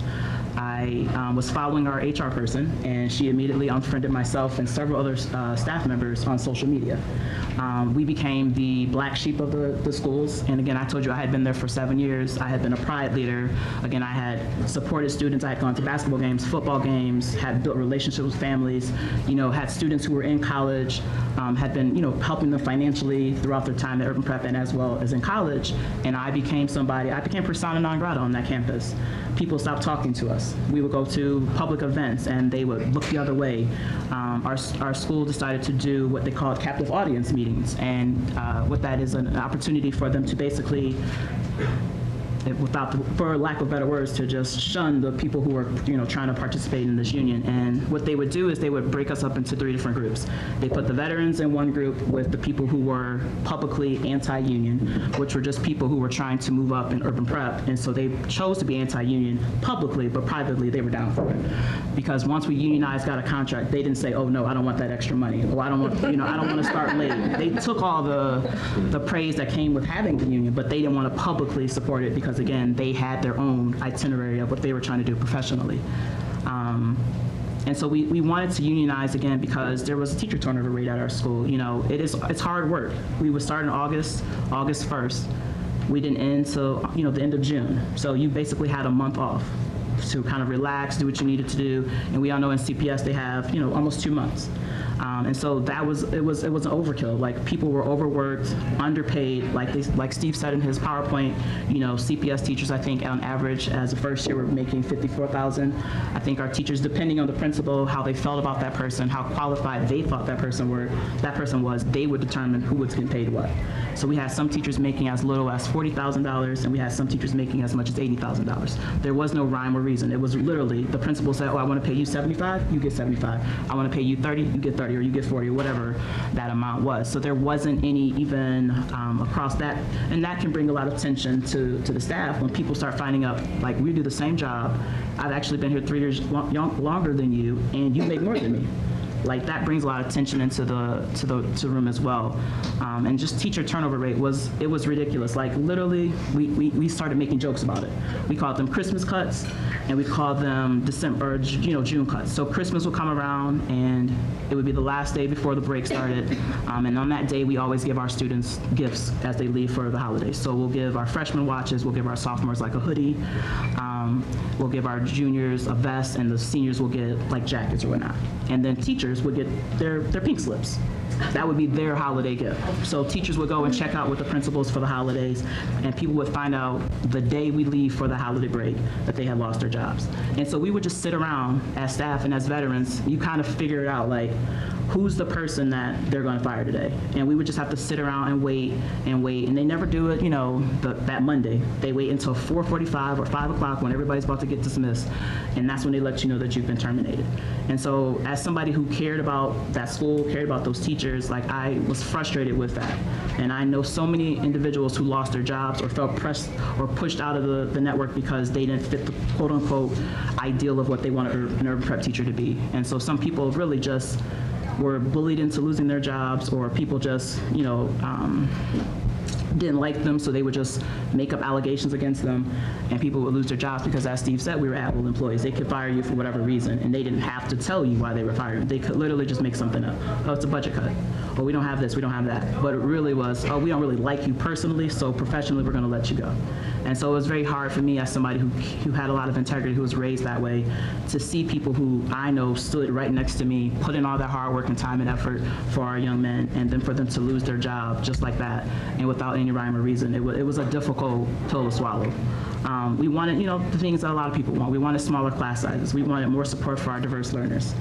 I was following our HR person, and she immediately unfriended myself and several other staff members on social media. We became the black sheep of the schools. And again, I told you I had been there for 7 years. I had been a pride leader. Again, I had supported students. I had gone to basketball games, football games, had built relationships with families, had students who were in college, had been, helping them financially throughout their time at Urban Prep and as well as in college. And I became persona non grata on that campus. People stopped talking to us. We would go to public events and they would look the other way. Our school decided to do what they called captive audience meetings, and what that is, an opportunity for them to basically, for lack of better words, to just shun the people who were, trying to participate in this union. And what they would do is they would break us up into 3 different groups. They put the veterans in one group with the people who were publicly anti-union, which were just people who were trying to move up in Urban Prep. And so they chose to be anti-union publicly, but privately they were down for it. Because once we unionized, got a contract, they didn't say, oh no, I don't want that extra money. Oh, I don't want, I don't want to start late. They took all the praise that came with having the union, but they didn't want to publicly support it because, again, they had their own itinerary of what they were trying to do professionally. And so we wanted to unionize again because there was a teacher turnover rate at our school. It's hard work. We would start in August 1st. We didn't end till, the end of June. So you basically had a month off to kind of relax, do what you needed to do. And we all know in CPS they have, almost 2 months. And so it was an overkill. Like, people were overworked, underpaid. Like Steve said in his PowerPoint, CPS teachers, I think on average as a first year were making $54,000. I think our teachers, depending on the principal, how they felt about that person, how qualified they thought that person was, they would determine who was getting paid what. So we had some teachers making as little as $40,000, and we had some teachers making as much as $80,000. There was no rhyme or reason. It was literally the principal said, oh, I want to pay you $75, you get $75. I want to pay you $30, you get $30. 30 or you get 40 or whatever that amount was. So there wasn't any even across that, and that can bring a lot of tension to the staff when people start finding out, like, we do the same job. I've actually been here 3 years longer than you, and you make more than me. Like, that brings a lot of tension into the room as well. And just teacher turnover rate was ridiculous. Like, literally, we started making jokes about it. We called them Christmas cuts, and we called them June cuts. So Christmas would come around, and it would be the last day before the break started. And on that day, we always give our students gifts as they leave for the holidays. So we'll give our freshmen watches, we'll give our sophomores like a hoodie, we'll give our juniors a vest, and the seniors will get like jackets or whatnot. And then teachers would get their pink slips. That would be their holiday gift. So teachers would go and check out with the principals for the holidays, and people would find out the day we leave for the holiday break that they had lost their jobs. And so we would just sit around as staff and as veterans, you kind of figure it out, like, who's the person that they're going to fire today? And we would just have to sit around and wait, and they never do it, that Monday. They wait until 4:45 or 5 o'clock when everybody's about to get dismissed, and that's when they let you know that you've been terminated. And so as somebody who cared about that school, cared about those teachers, like, I was frustrated with that. And I know so many individuals who lost their jobs or felt pressed or pushed out of the network because they didn't fit the quote-unquote ideal of what they wanted an urban prep teacher to be. And so some people really just were bullied into losing their jobs, or people just, didn't like them, so they would just make up allegations against them, and people would lose their jobs because, as Steve said, we were at-will employees. They could fire you for whatever reason, and they didn't have to tell you why they were fired. They could literally just make something up. Oh, it's a budget cut. Or we don't have this, we don't have that. But it really was, oh, we don't really like you personally, so professionally we're going to let you go. And so it was very hard for me as somebody who had a lot of integrity, who was raised that way, to see people who I know stood right next to me, put in all that hard work and time and effort for our young men, and then for them to lose their job just like that, and without any rhyme or reason. It was a difficult pill to swallow. We wanted, the things that a lot of people want. We wanted smaller class sizes. We wanted more support for our diverse learners.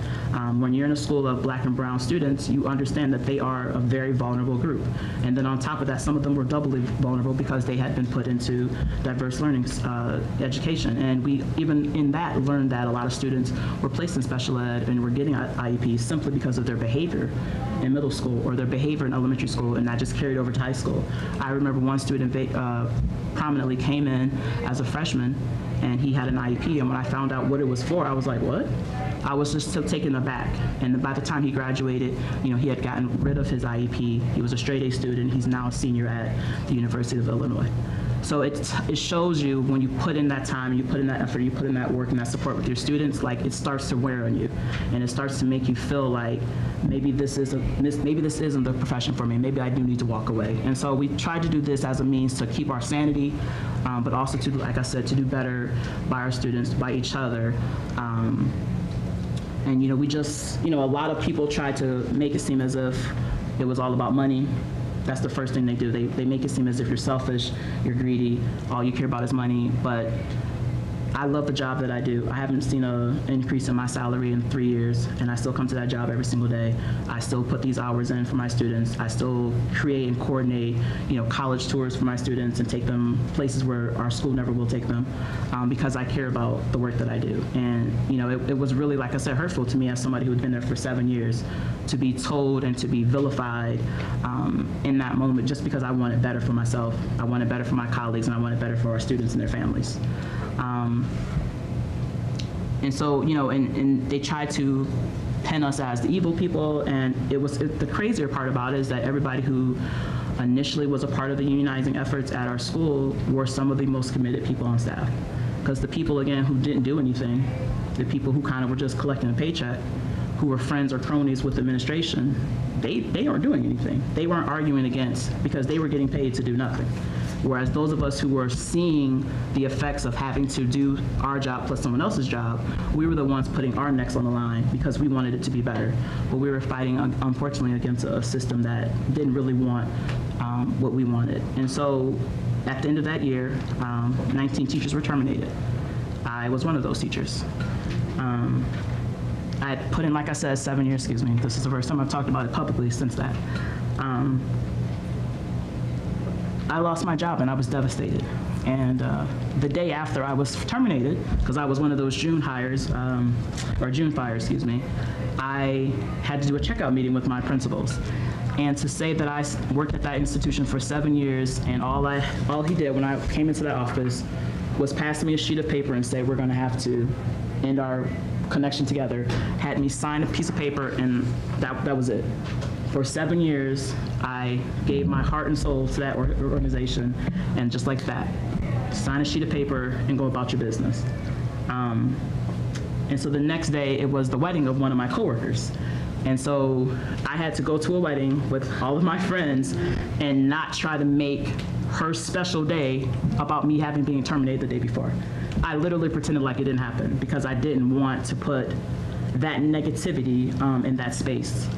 When you're in a school of Black and brown students, you understand that they are a very vulnerable group. And then on top of that, some of them were doubly vulnerable because they had been put into diverse learning education. And we, even in that, learned that a lot of students were placed in special ed and were getting IEPs simply because of their behavior in middle school or their behavior in elementary school, and that just carried over to high school. I remember one student prominently came in as a freshman, and he had an IEP, and when I found out what it was for, I was like, what? I was just still taken aback. And by the time he graduated, he had gotten rid of his IEP. He was a straight A student. He's now a senior at the University of Illinois. So it shows you, when you put in that time, you put in that effort, you put in that work and that support with your students, like, it starts to wear on you, and it starts to make you feel like maybe this isn't the profession for me. Maybe I do need to walk away. And so we tried to do this as a means to keep our sanity, but also to, like I said, to do better by our students, by each other. And we just, a lot of people try to make it seem as if it was all about money. That's the first thing they do. They make it seem as if you're selfish, you're greedy, all you care about is money. But I love the job that I do. I haven't seen an increase in my salary in 3 years, and I still come to that job every single day. I still put these hours in for my students. I still create and coordinate, college tours for my students and take them places where our school never will take them, because I care about the work that I do. And, it was really, like I said, hurtful to me as somebody who had been there for 7 years to be told and to be vilified in that moment just because I wanted better for myself. I wanted better for my colleagues, and I wanted better for our students and their families. And so, and they tried to pin us as the evil people, and the crazier part about it is that everybody who initially was a part of the unionizing efforts at our school were some of the most committed people on staff. Because the people, again, who didn't do anything, the people who kind of were just collecting a paycheck, who were friends or cronies with administration, they weren't doing anything. They weren't arguing against, because they were getting paid to do nothing. Whereas those of us who were seeing the effects of having to do our job plus someone else's job, we were the ones putting our necks on the line because we wanted it to be better. But we were fighting, unfortunately, against a system that didn't really want what we wanted. And so at the end of that year, 19 teachers were terminated. I was one of those teachers. I had put in, like I said, 7 years, This is the first time I've talked about it publicly since that. I lost my job and I was devastated. And the day after I was terminated, because I was one of those June fires, I had to do a checkout meeting with my principals. And to say that I worked at that institution for 7 years, and all he did when I came into that office was pass me a sheet of paper and say, we're going to have to end our connection together, had me sign a piece of paper, and that was it. For 7 years, I gave my heart and soul to that organization, and just like that, sign a sheet of paper and go about your business. And so the next day, it was the wedding of one of my coworkers. And so I had to go to a wedding with all of my friends and not try to make her special day about me having been terminated the day before. I literally pretended like it didn't happen because I didn't want to put that negativity in that space.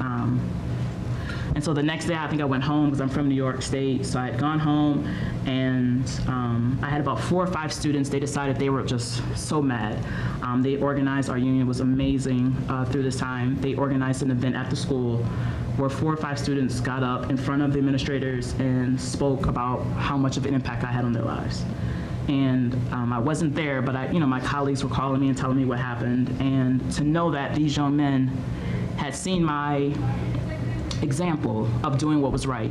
And so the next day, I think I went home because I'm from New York State. So I had gone home, and I had about 4 or 5 students. They decided they were just so mad. They organized, our union was amazing through this time. They organized an event at the school where 4 or 5 students got up in front of the administrators and spoke about how much of an impact I had on their lives. And I wasn't there, but my colleagues were calling me and telling me what happened. And to know that these young men had seen my example of doing what was right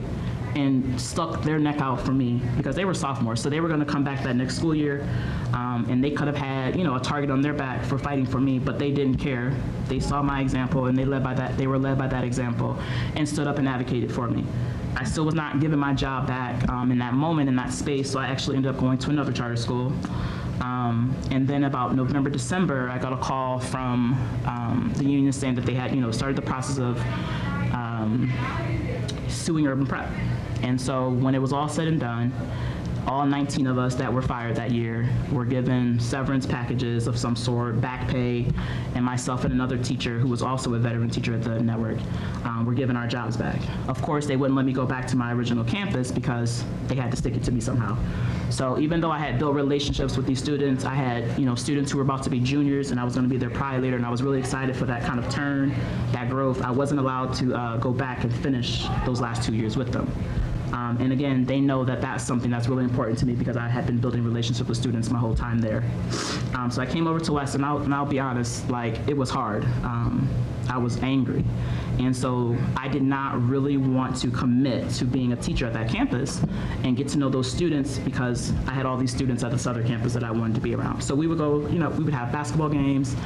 and stuck their neck out for me because they were sophomores, so they were going to come back that next school year, and they could have had a target on their back for fighting for me, but they didn't care. They saw my example and they were led by that example and stood up and advocated for me. I still was not given my job back in that moment, in that space, so I actually ended up going to another charter school. And then about November, December, I got a call from the union saying that they had started the process of suing Urban Prep. And so when it was all said and done, all 19 of us that were fired that year were given severance packages of some sort, back pay, and myself and another teacher who was also a veteran teacher at the network were given our jobs back. Of course, they wouldn't let me go back to my original campus because they had to stick it to me somehow. So even though I had built relationships with these students, I had students who were about to be juniors, and I was going to be their pride leader, and I was really excited for that kind of turn, that growth. I wasn't allowed to go back and finish those last 2 years with them. And again, they know that that's something that's really important to me because I had been building relationships with students my whole time there. So I came over to West, and I'll be honest, it was hard. I was angry. And so I did not really want to commit to being a teacher at that campus and get to know those students because I had all these students at this other campus that I wanted to be around. So we would go, we would have basketball games.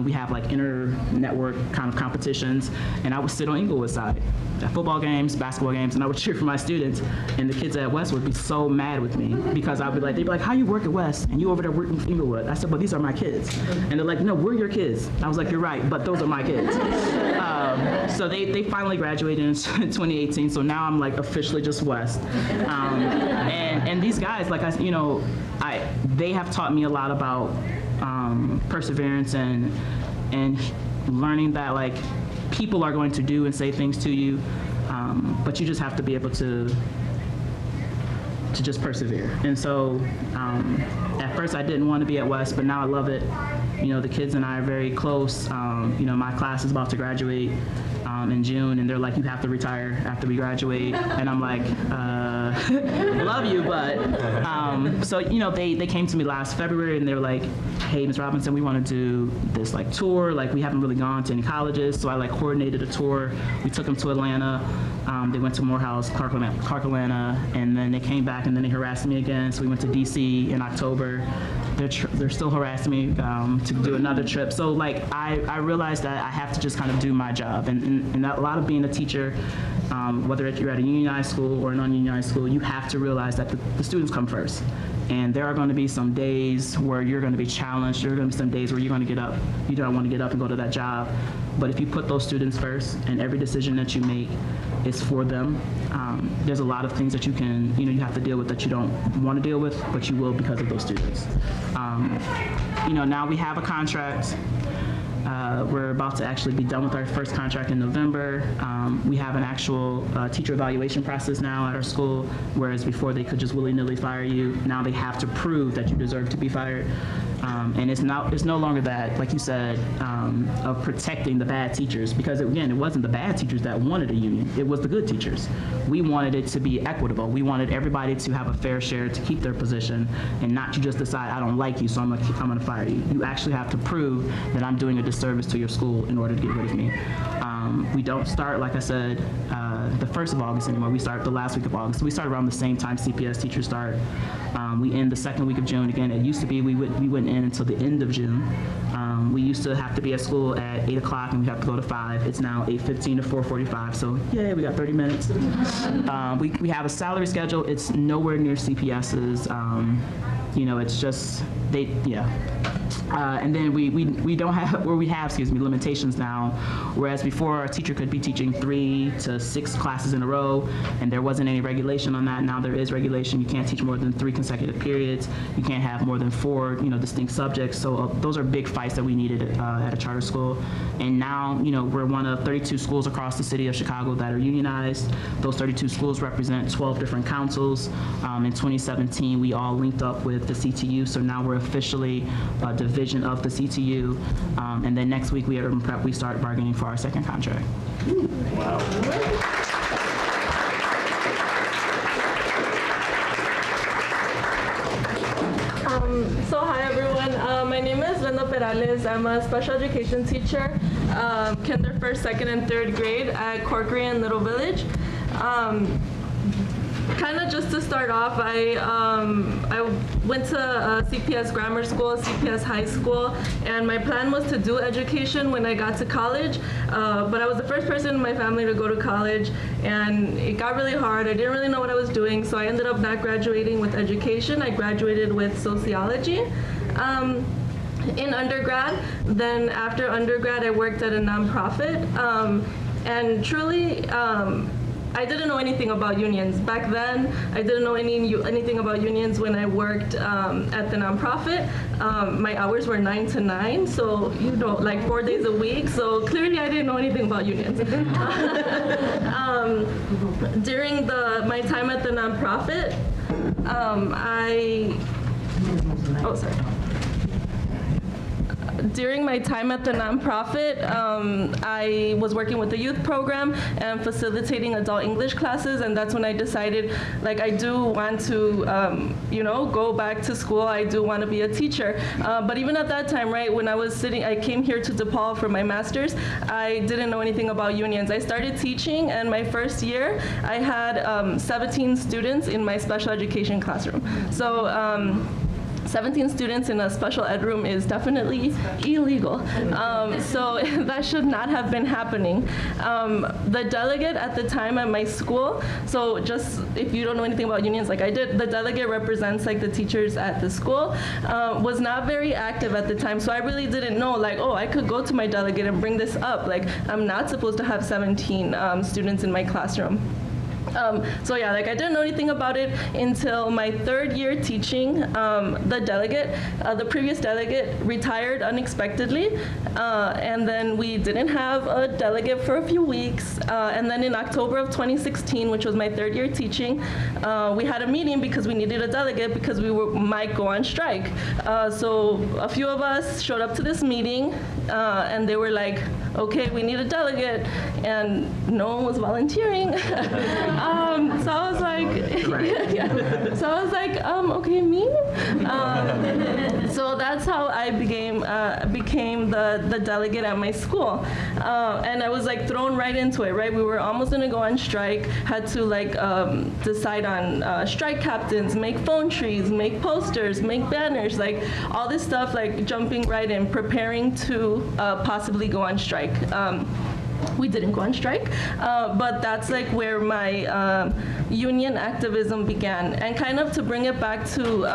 We have inter-network kind of competitions. And I would sit on Inglewood side at football games, basketball games, and I would cheer for my students. And the kids at West would be so mad with me because they'd be like, how you work at West and you over there working for Inglewood? I said, well, these are my kids. And they're like, no, we're your kids. I was like, you're right, but those are my kids. So they finally graduated in 2018. So now I'm officially just West. And these guys, they have taught me a lot about perseverance and learning that people are going to do and say things to you, but you just have to be able to just persevere. And so at first I didn't want to be at West, but now I love it. The kids and I are very close. My class is about to graduate in June, and they're like, you have to retire after we graduate. And I'm like, love you, but, so, they came to me last February, and they were like, hey, Ms. Robinson, we want to do this tour. We haven't really gone to any colleges, so I coordinated a tour. We took them to Atlanta. They went to Morehouse, Clark Atlanta, and then they came back, and then they harassed me again. So we went to DC in October. They're still harassing me to do another trip. So I realized that I have to just kind of do my job. And a lot of being a teacher, whether you're at a unionized school or an ununionized school, you have to realize that the students come first. And there are going to be some days where you're going to be challenged. There are going to be some days where you're going to get up. You don't want to get up and go to that job. But if you put those students first and every decision that you make is for them, there's a lot of things that you have to deal with that you don't want to deal with, but you will because of those students. Now we have a contract. We're about to actually be done with our first contract in November. We have an actual teacher evaluation process now at our school, whereas before they could just willy-nilly fire you. Now they have to prove that you deserve to be fired. And it's no longer that, like you said, of protecting the bad teachers, because again, it wasn't the bad teachers that wanted a union, it was the good teachers. We wanted it to be equitable. We wanted everybody to have a fair share, to keep their position, and not to just decide, I don't like you, so I'm gonna fire you. You actually have to prove that I'm doing a disservice to your school in order to get rid of me. We don't start, like I said, the 1st of August anymore. We start the last week of August. We start around the same time CPS teachers start. We end the 2nd week of June. Again, it used to be we wouldn't end until the end of June. We used to have to be at school at 8 o'clock and we have to go to 5. It's now 8:15 to 4:45, so yay, we got 30 minutes. We have a salary schedule. It's nowhere near CPS's. It's just, and then we don't have, or we have, limitations now, whereas before a teacher could be teaching 3 to 6 classes in a row, and there wasn't any regulation on that. Now there is regulation. You can't teach more than 3 consecutive periods. You can't have more than 4, distinct subjects. So those are big fights that we needed at a charter school. And now, we're one of 32 schools across the city of Chicago that are unionized. Those 32 schools represent 12 different councils. In 2017, we all linked up with the CTU, so now we're officially a division of the CTU. And then next week, we at Urban Prep, we start bargaining for our 2nd contract. So hi everyone, my name is Linda Perales. I'm a special education teacher, kinder 1st, 2nd, and 3rd grade at Corcoran Little Village. Kind of just to start off, I went to CPS grammar school, CPS high school, and my plan was to do education when I got to college, but I was the first person in my family to go to college, and it got really hard. I didn't really know what I was doing, so I ended up not graduating with education. I graduated with sociology in undergrad. Then after undergrad, I worked at a nonprofit, and truly, I didn't know anything about unions. Back then, I didn't know anything about unions when I worked at the nonprofit. My hours were 9 to 9, so, like 4 days a week. So clearly I didn't know anything about unions. During my time at the nonprofit, During my time at the nonprofit, I was working with the youth program and facilitating adult English classes, and that's when I decided, like, I do want to, go back to school. I do want to be a teacher. But even at that time, right, when I came here to DePaul for my master's, I didn't know anything about unions. I started teaching, and my first year, I had 17 students in my special education classroom. So, 17 students in a special ed room is definitely illegal. So that should not have been happening. The delegate at the time at my school, so just if you don't know anything about unions like I did, the delegate represents like the teachers at the school, was not very active at the time. So I really didn't know, like, oh, I could go to my delegate and bring this up. Like, I'm not supposed to have 17 students in my classroom. So yeah, like I didn't know anything about it until my 3rd year teaching. The previous delegate retired unexpectedly, and then we didn't have a delegate for a few weeks. And then in October of 2016, which was my 3rd year teaching, we had a meeting because we needed a delegate because we might go on strike. So a few of us showed up to this meeting, and they were like, okay, we need a delegate, and no one was volunteering. So I was like, okay, me? So that's how I became the delegate at my school. And I was like thrown right into it, right? We were almost gonna go on strike, had to like decide on strike captains, make phone trees, make posters, make banners, like all this stuff, like jumping right in, preparing to possibly go on strike. We didn't go on strike, but that's like where my union activism began. And kind of to bring it back to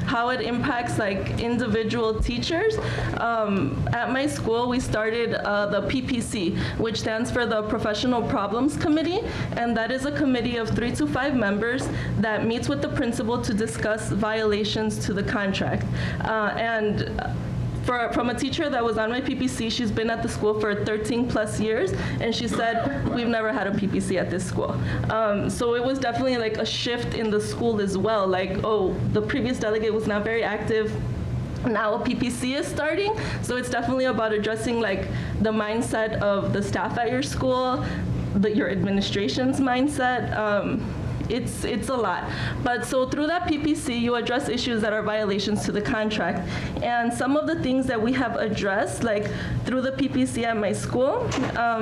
how it impacts like individual teachers. At my school, we started the PPC, which stands for the Professional Problems Committee, and that is a committee of 3 to 5 members that meets with the principal to discuss violations to the contract. From a teacher that was on my PPC, she's been at the school for 13 plus years, and she said, we've never had a PPC at this school. So it was definitely like a shift in the school as well. Like, oh, the previous delegate was not very active. now a PPC is starting. So it's definitely about addressing like the mindset of the staff at your school, your administration's mindset. It's a lot. But so through that PPC, you address issues that are violations to the contract. And some of the things that we have addressed, like through the PPC at my school,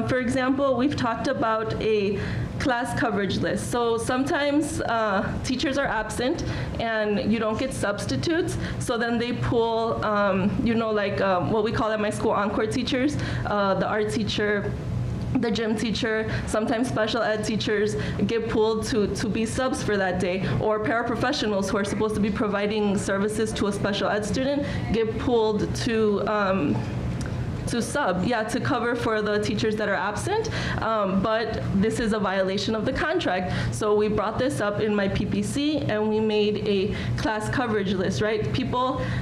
for example, we've talked about a class coverage list. So sometimes teachers are absent and you don't get substitutes. So then they pull, what we call at my school encore teachers, the art teacher, the gym teacher, sometimes special ed teachers get pulled to be subs for that day, or paraprofessionals who are supposed to be providing services to a special ed student get pulled to cover for the teachers that are absent, but this is a violation of the contract. So we brought this up in my PPC and we made a class coverage list, right?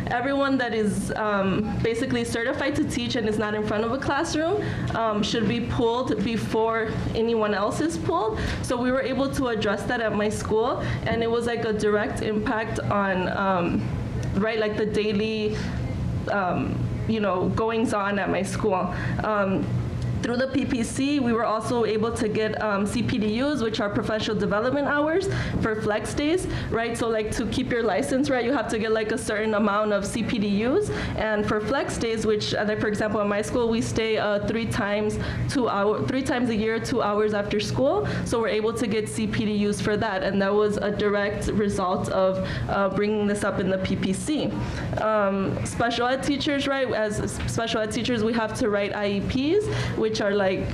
Everyone that is basically certified to teach and is not in front of a classroom should be pulled before anyone else is pulled. So we were able to address that at my school, and it was like a direct impact on, like the daily goings on at my school. Through the PPC, we were also able to get CPDUs, which are professional development hours, for flex days, right? So like to keep your license, right, you have to get like a certain amount of CPDUs. And for flex days, which, like for example, in my school, we stay 3 times a year, 2 hours after school. So we're able to get CPDUs for that. And that was a direct result of bringing this up in the PPC. Special ed teachers, right? As special ed teachers, we have to write IEPs, which are like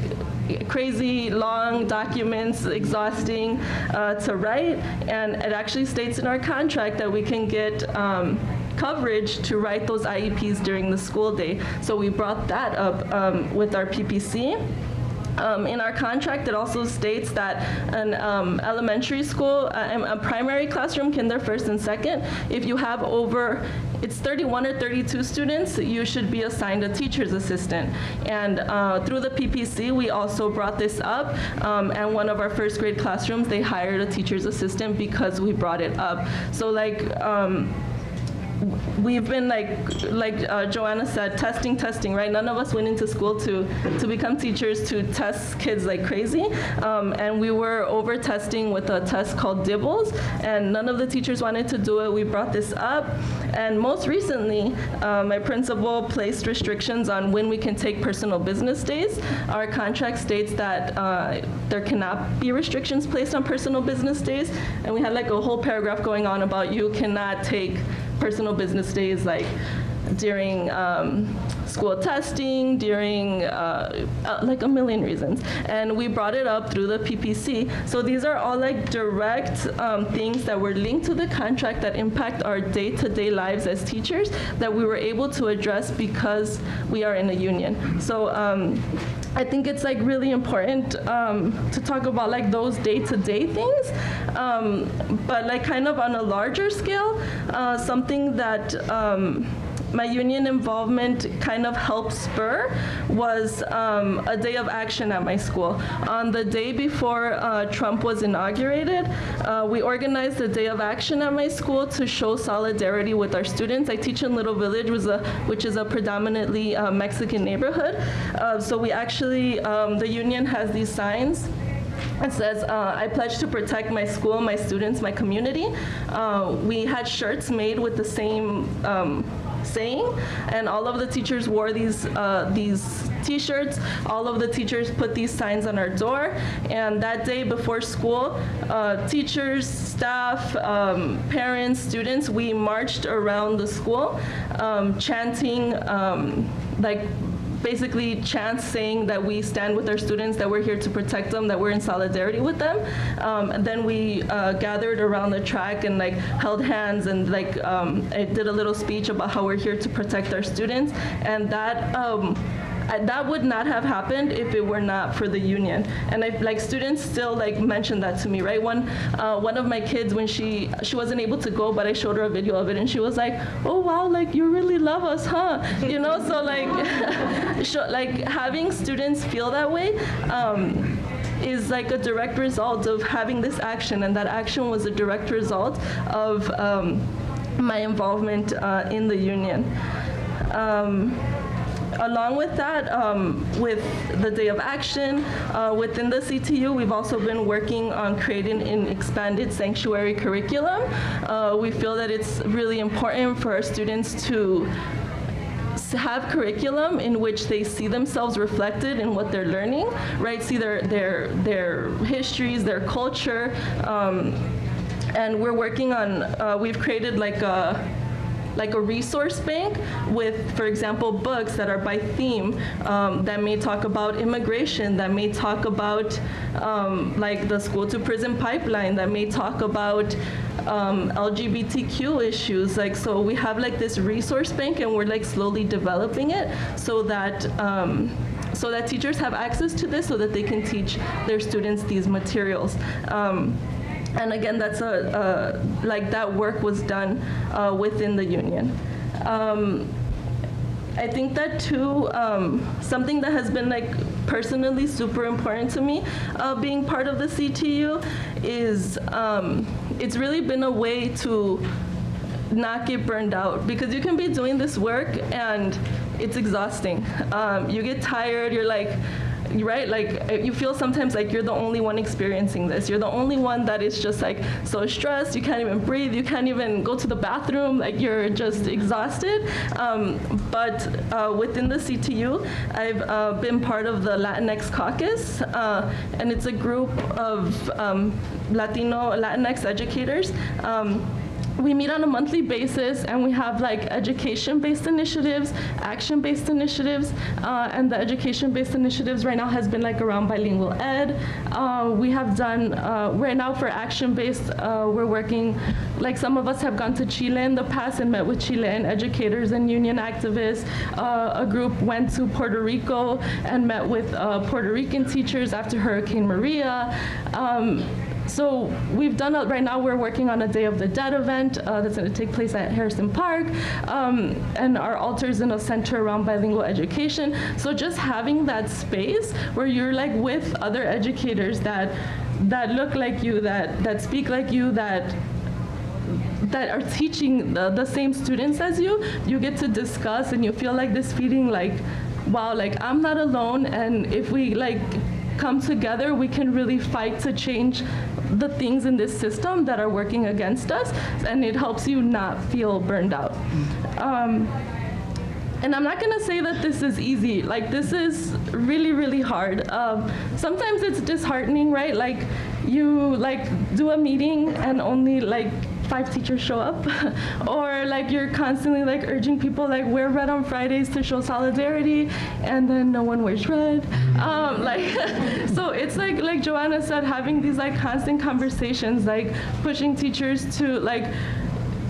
crazy long documents, exhausting to write. And it actually states in our contract that we can get coverage to write those IEPs during the school day. So we brought that up with our PPC. In our contract, it also states that an elementary school, a primary classroom, kinder first and second, if you have over, it's 31 or 32 students, you should be assigned a teacher's assistant. And through the PPC, we also brought this up, and one of our first grade classrooms, they hired a teacher's assistant because we brought it up. So like, we've been like Joanna said, testing, right? None of us went into school to become teachers to test kids like crazy. And we were over testing with a test called Dibbles, and none of the teachers wanted to do it. We brought this up. And most recently, my principal placed restrictions on when we can take personal business days. Our contract states that there cannot be restrictions placed on personal business days. And we had like a whole paragraph going on about you cannot take personal business days like during school testing, during like a million reasons. And we brought it up through the PPC. So these are all like direct things that were linked to the contract that impact our day-to-day lives as teachers that we were able to address because we are in a union. So I think it's like really important to talk about like those day-to-day things, but like kind of on a larger scale, something that my union involvement kind of helped spur was a day of action at my school. On the day before Trump was inaugurated, we organized a day of action at my school to show solidarity with our students. I teach in Little Village, which is a predominantly Mexican neighborhood. So we actually, the union has these signs. It says, I pledge to protect my school, my students, my community. We had shirts made with the same saying, and all of the teachers wore these t-shirts. All of the teachers put these signs on our door, and that day before school, teachers, staff, parents, students, we marched around the school chanting like basically chants saying that we stand with our students, that we're here to protect them, that we're in solidarity with them. And then we gathered around the track and like held hands and like I did a little speech about how we're here to protect our students. And that would not have happened if it were not for the union. And like students still like mention that to me, right? One of my kids, when she wasn't able to go, but I showed her a video of it, and she was like, "Oh wow, like you really love us, huh?" You know, so like, like having students feel that way is like a direct result of having this action, and that action was a direct result of my involvement in the union. Along with that, with the Day of Action, within the CTU, we've also been working on creating an expanded sanctuary curriculum. We feel that it's really important for our students to have curriculum in which they see themselves reflected in what they're learning, right? See their histories, their culture, and we're working on, we've created like a resource bank with, for example, books that are by theme that may talk about immigration, that may talk about like the school to prison pipeline, that may talk about LGBTQ issues. Like, so we have like this resource bank, and we're like slowly developing it so that teachers have access to this, so that they can teach their students these materials. And again, that's like that work was done within the union. I think that too, something that has been like personally super important to me being part of the CTU is it's really been a way to not get burned out, because you can be doing this work and it's exhausting. You get tired, you're like, right? Like, you feel sometimes like you're the only one experiencing this. You're the only one that is just like so stressed, you can't even breathe, you can't even go to the bathroom, like you're just exhausted. But within the CTU, I've been part of the Latinx caucus, and it's a group of Latinx educators. We meet on a monthly basis, and we have like education-based initiatives, action-based initiatives, and the education-based initiatives right now has been like around bilingual ed. We have done, right now for action-based, we're working, like some of us have gone to Chile in the past and met with Chilean educators and union activists. A group went to Puerto Rico and met with Puerto Rican teachers after Hurricane Maria. So we've done, right now we're working on a Day of the Dead event that's going to take place at Harrison Park, and our altars in a center around bilingual education. So just having that space where you're like with other educators that look like you, that speak like you, that are teaching the same students as you, you get to discuss, and you feel like this feeling like, wow, like I'm not alone, and if we like come together, we can really fight to change the things in this system that are working against us, and it helps you not feel burned out. And I'm not gonna say that this is easy. Like, this is really, really hard. Sometimes it's disheartening, right? Like, you like do a meeting and only like 5 teachers show up, or like you're constantly like urging people like wear red on Fridays to show solidarity, and then no one wears red. So it's like Joanna said, having these like constant conversations, like pushing teachers to like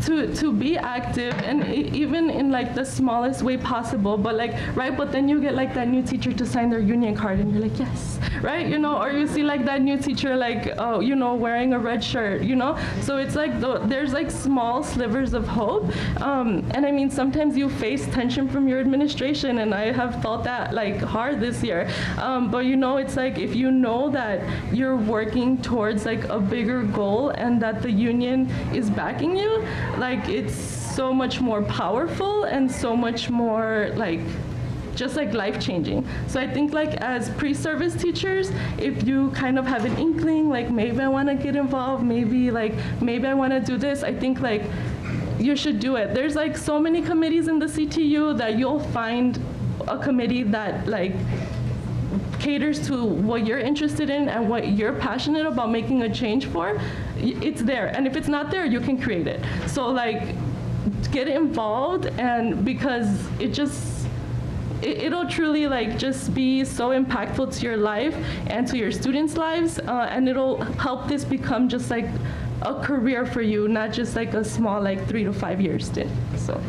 to be active, and even in like the smallest way possible, but like, right, but then you get like that new teacher to sign their union card, and you're like, yes, right, you know, or you see like that new teacher like, oh, you know, wearing a red shirt, you know, so it's like there's like small slivers of hope, and I mean, sometimes you face tension from your administration, and I have felt that like hard this year, but you know, it's like, if you know that you're working towards like a bigger goal and that the union is backing you, like, it's so much more powerful and so much more like just like life-changing. So I think like as pre-service teachers, if you kind of have an inkling, like maybe I want to get involved, maybe I want to do this, I think like you should do it. There's like so many committees in the CTU that you'll find a committee that like caters to what you're interested in and what you're passionate about making a change for. It's there, and if it's not there, you can create it. So like, get involved, and because it'll truly like just be so impactful to your life and to your students' lives, and it'll help this become just like a career for you, not just like a small like 3 to 5 year stint. So.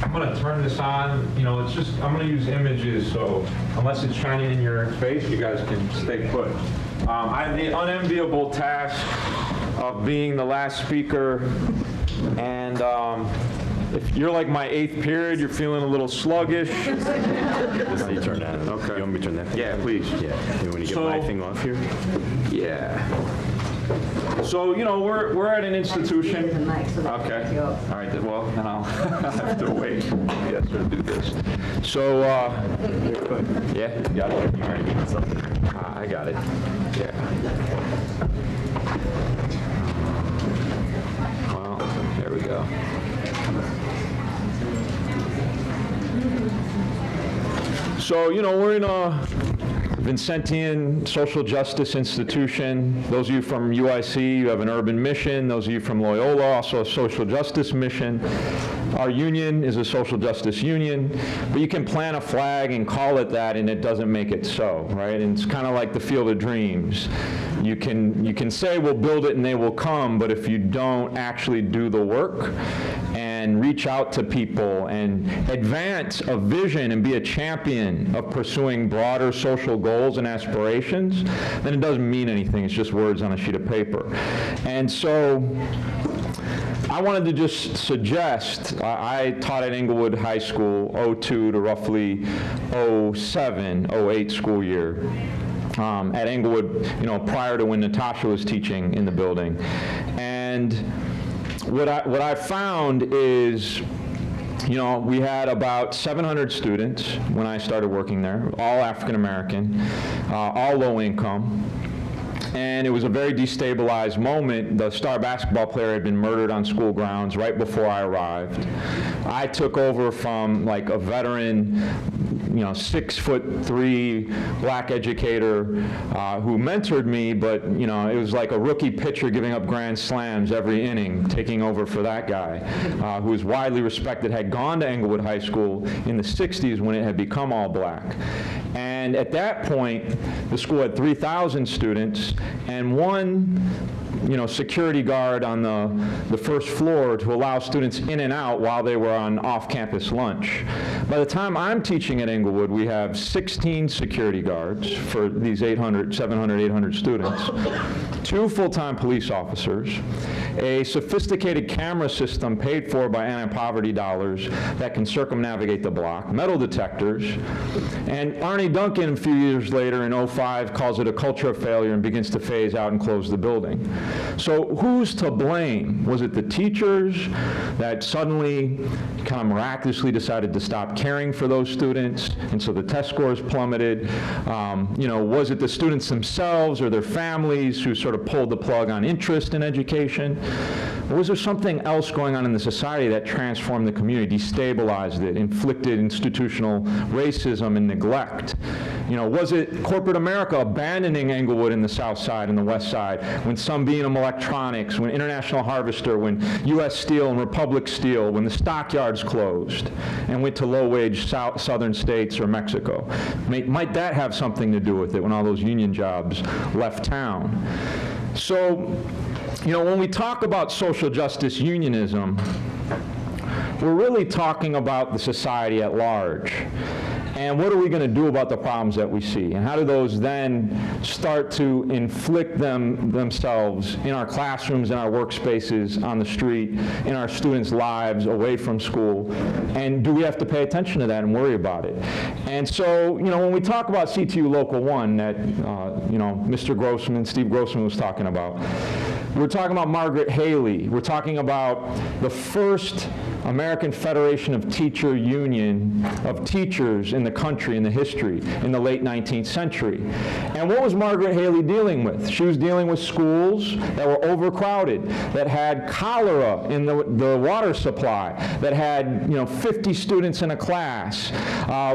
I'm going to turn this on. You know, it's just, I'm going to use images, so unless it's shining in your face, you guys can stay put. I have the unenviable task of being the last speaker, and if you're like my 8th period, you're feeling a little sluggish. This you turn that. Okay. You want me to turn that? Yeah, please. Yeah. You want to get So- my thing off here? Yeah. So, you know, we're at an institution. Okay. All right, then, well, then I'll have to wait. Yes, to do this. So, yeah, you got it. You already got something. I got it. Yeah. Well, there we go. So, you know, we're in a Vincentian social justice institution. Those of you from UIC, you have an urban mission. Those of you from Loyola, also a social justice mission. Our union is a social justice union, but you can plant a flag and call it that, and it doesn't make it so, right? And it's kind of like the Field of Dreams. You can say we'll build it and they will come, but if you don't actually do the work and reach out to people and advance a vision and be a champion of pursuing broader social goals and aspirations, then it doesn't mean anything. It's just words on a sheet of paper. And so I wanted to just suggest, I taught at Englewood High School, 02 to roughly 07, 08 school year. At Englewood, you know, prior to when Natasha was teaching in the building. And what I found is, you know, we had about 700 students when I started working there, all African American, all low income. And it was a very destabilized moment. The star basketball player had been murdered on school grounds right before I arrived. I took over from like a veteran, you know, 6'3" black educator who mentored me, but you know, it was like a rookie pitcher giving up grand slams every inning, taking over for that guy, who was widely respected, had gone to Englewood High School in the 60s when it had become all black. And at that point, the school had 3,000 students and one, you know, security guard on the first floor to allow students in and out while they were on off-campus lunch. By the time I'm teaching at Englewood, we have 16 security guards for these 700, 800 students, 2 full-time police officers, a sophisticated camera system paid for by anti-poverty dollars that can circumnavigate the block, metal detectors, and Arnie Duncan, a few years later in 05, calls it a culture of failure and begins to phase out and close the building. So who's to blame? Was it the teachers that suddenly kind of miraculously decided to stop caring for those students, and so the test scores plummeted? You know, was it the students themselves or their families who sort of pulled the plug on interest in education? Or was there something else going on in the society that transformed the community, destabilized it, inflicted institutional racism and neglect? You know, was it corporate America abandoning Englewood in the South Side and the West Side, when Sunbeam Electronics, when International Harvester, when U.S. Steel and Republic Steel, when the stockyards closed and went to low-wage southern states or Mexico? Might that have something to do with it when all those union jobs left town? So, you know, when we talk about social justice unionism, we're really talking about the society at large. And what are we going to do about the problems that we see? And how do those then start to inflict themselves in our classrooms, in our workspaces, on the street, in our students' lives, away from school? And do we have to pay attention to that and worry about it? And so, you know, when we talk about CTU Local 1 that, you know, Mr. Grossman, Steve Grossman was talking about, we're talking about Margaret Haley. We're talking about the first American Federation of Teacher Union of teachers in the country, in the history, in the late 19th century. And what was Margaret Haley dealing with? She was dealing with schools that were overcrowded, that had cholera in the water supply, that had, you know, 50 students in a class,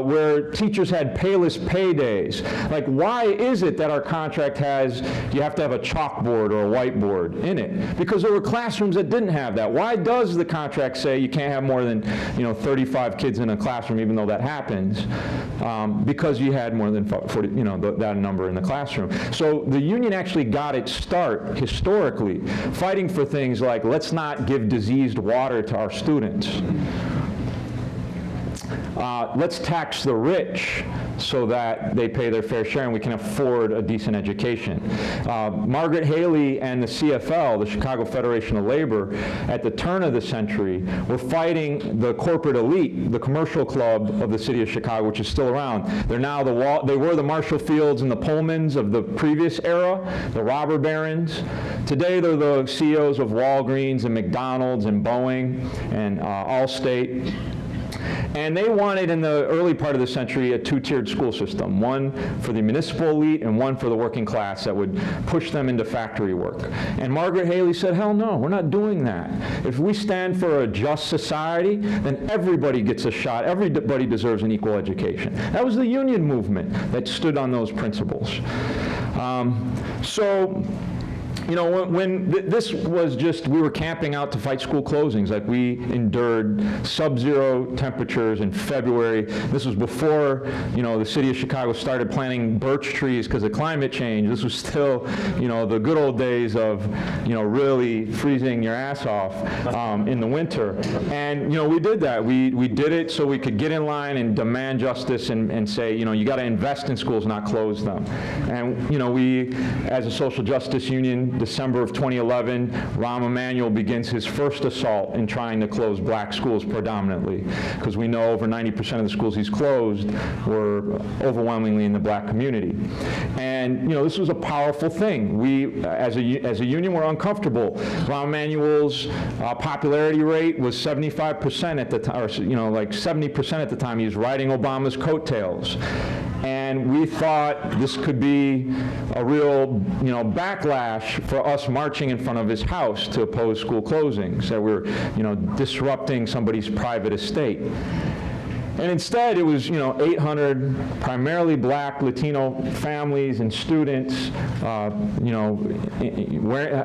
where teachers had payless pay days. Like, why is it that our contract has, you have to have a chalkboard or a whiteboard in it? Because there were classrooms that didn't have that. Why does the contract say you can't have more than, you know, 35 kids in a classroom, even though that happens? Because you had more than 40, you know, that number in the classroom. So the union actually got its start historically fighting for things like, let's not give diseased water to our students. let's tax the rich so that they pay their fair share and we can afford a decent education. Margaret Haley and the CFL, the Chicago Federation of Labor, at the turn of the century were fighting the corporate elite, the commercial club of the city of Chicago, which is still around. They're now they were the Marshall Fields and the Pullmans of the previous era, the robber barons. Today they're the CEOs of Walgreens and McDonald's and Boeing and Allstate. And they wanted, in the early part of the century, a two-tiered school system, one for the municipal elite and one for the working class that would push them into factory work. And Margaret Haley said, hell no, we're not doing that. If we stand for a just society, then everybody gets a shot. Everybody deserves an equal education. That was the union movement that stood on those principles. You know, when this was just, we were camping out to fight school closings. Like, we endured sub-zero temperatures in February. This was before, you know, the city of Chicago started planting birch trees because of climate change. This was still, you know, the good old days of, you know, really freezing your ass off in the winter. And, you know, we did that. We did it so we could get in line and demand justice and say, you know, you got to invest in schools, not close them. And, you know, we, as a social justice union, December of 2011, Rahm Emanuel begins his first assault in trying to close black schools predominantly, because we know over 90% of the schools he's closed were overwhelmingly in the black community. And, you know, this was a powerful thing. We, as a union, were uncomfortable. Rahm Emanuel's popularity rate was 75% at the time, or, you know, like 70% at the time. He was riding Obama's coattails. And we thought this could be a real, you know, backlash for us marching in front of his house to oppose school closings, that we're, you know, disrupting somebody's private estate. And instead, it was, you know, 800 primarily black Latino families and students, you know,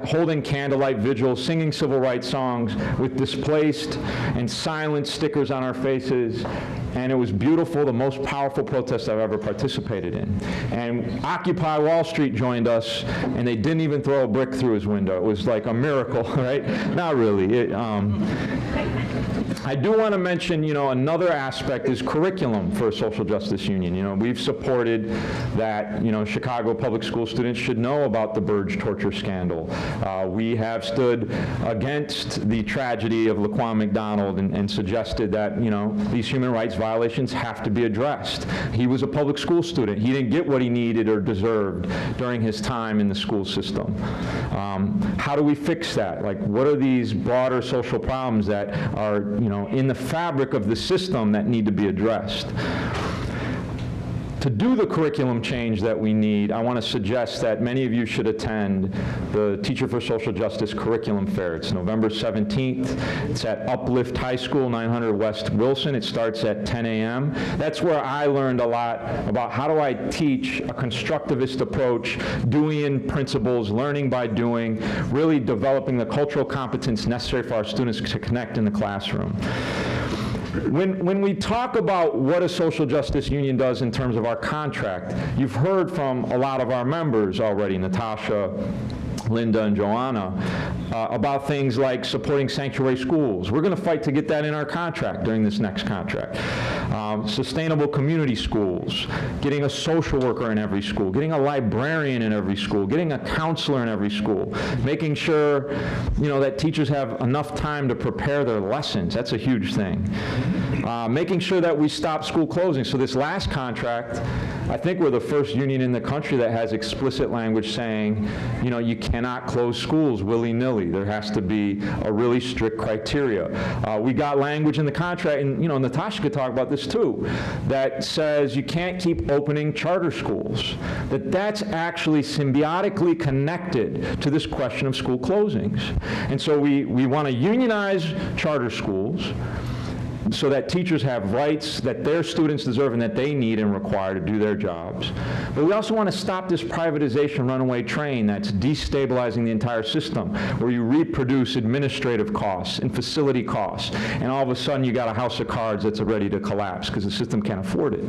holding candlelight vigils, singing civil rights songs with displaced and silent stickers on our faces. And it was beautiful, the most powerful protest I've ever participated in. And Occupy Wall Street joined us, and they didn't even throw a brick through his window. It was like a miracle, right? Not really. I do want to mention, you know, another aspect is curriculum for a social justice union. You know, we've supported that, you know, Chicago public school students should know about the Burge torture scandal. We have stood against the tragedy of Laquan McDonald and suggested that, you know, these human rights violations have to be addressed. He was a public school student. He didn't get what he needed or deserved during his time in the school system. How do we fix that? Like, what are these broader social problems that are, you know, in the fabric of the system that need to be addressed? To do the curriculum change that we need, I want to suggest that many of you should attend the Teacher for Social Justice Curriculum Fair. It's November 17th. It's at Uplift High School, 900 West Wilson. It starts at 10 a.m. That's where I learned a lot about how do I teach a constructivist approach, Deweyan principles, learning by doing, really developing the cultural competence necessary for our students to connect in the classroom. When we talk about what a social justice union does in terms of our contract, you've heard from a lot of our members already, Natasha, Linda, and Joanna, about things like supporting sanctuary schools. We're going to fight to get that in our contract during this next contract. Sustainable community schools, getting a social worker in every school, getting a librarian in every school, getting a counselor in every school, making sure, you know, that teachers have enough time to prepare their lessons. That's a huge thing. Making sure that we stop school closing. So this last contract, I think we're the first union in the country that has explicit language saying, you know, you cannot close schools willy-nilly. There has to be a really strict criteria. We got language in the contract, and, you know, Natasha could talk about this too, that says you can't keep opening charter schools. That's actually symbiotically connected to this question of school closings. And so we want to unionize charter schools so that teachers have rights that their students deserve and that they need and require to do their jobs. But we also want to stop this privatization runaway train that's destabilizing the entire system, where you reproduce administrative costs and facility costs, and all of a sudden you got a house of cards that's ready to collapse because the system can't afford it.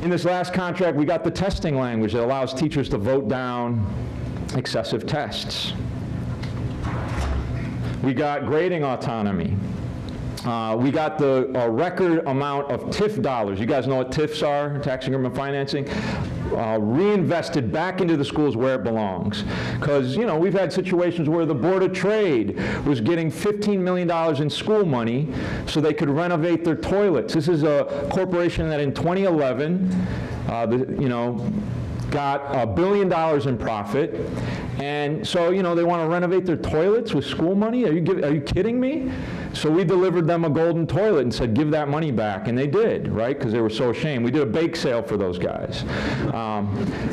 In this last contract, we got the testing language that allows teachers to vote down excessive tests. We got grading autonomy. We got a record amount of TIF dollars. You guys know what TIFs are, tax increment financing? Reinvested back into the schools where it belongs. Because, you know, we've had situations where the Board of Trade was getting $15 million in school money so they could renovate their toilets. This is a corporation that in 2011, got $1 billion in profit. And so, you know, they want to renovate their toilets with school money? Are you kidding me? So we delivered them a golden toilet and said, give that money back. And they did, right? Because they were so ashamed. We did a bake sale for those guys.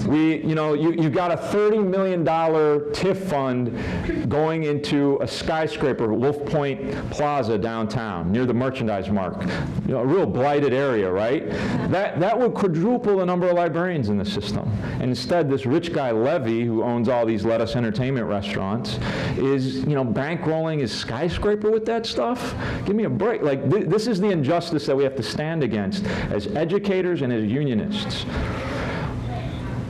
You've got a $30 million TIF fund going into a skyscraper, Wolf Point Plaza downtown, near the Merchandise Mark. You know, a real blighted area, right? That would quadruple the number of librarians in the system. And instead, this rich guy, Levy, who owns all these Let Us Entertainment restaurants, is, bankrolling his skyscraper with that stuff. Give me a break. Like, this is the injustice that we have to stand against as educators and as unionists.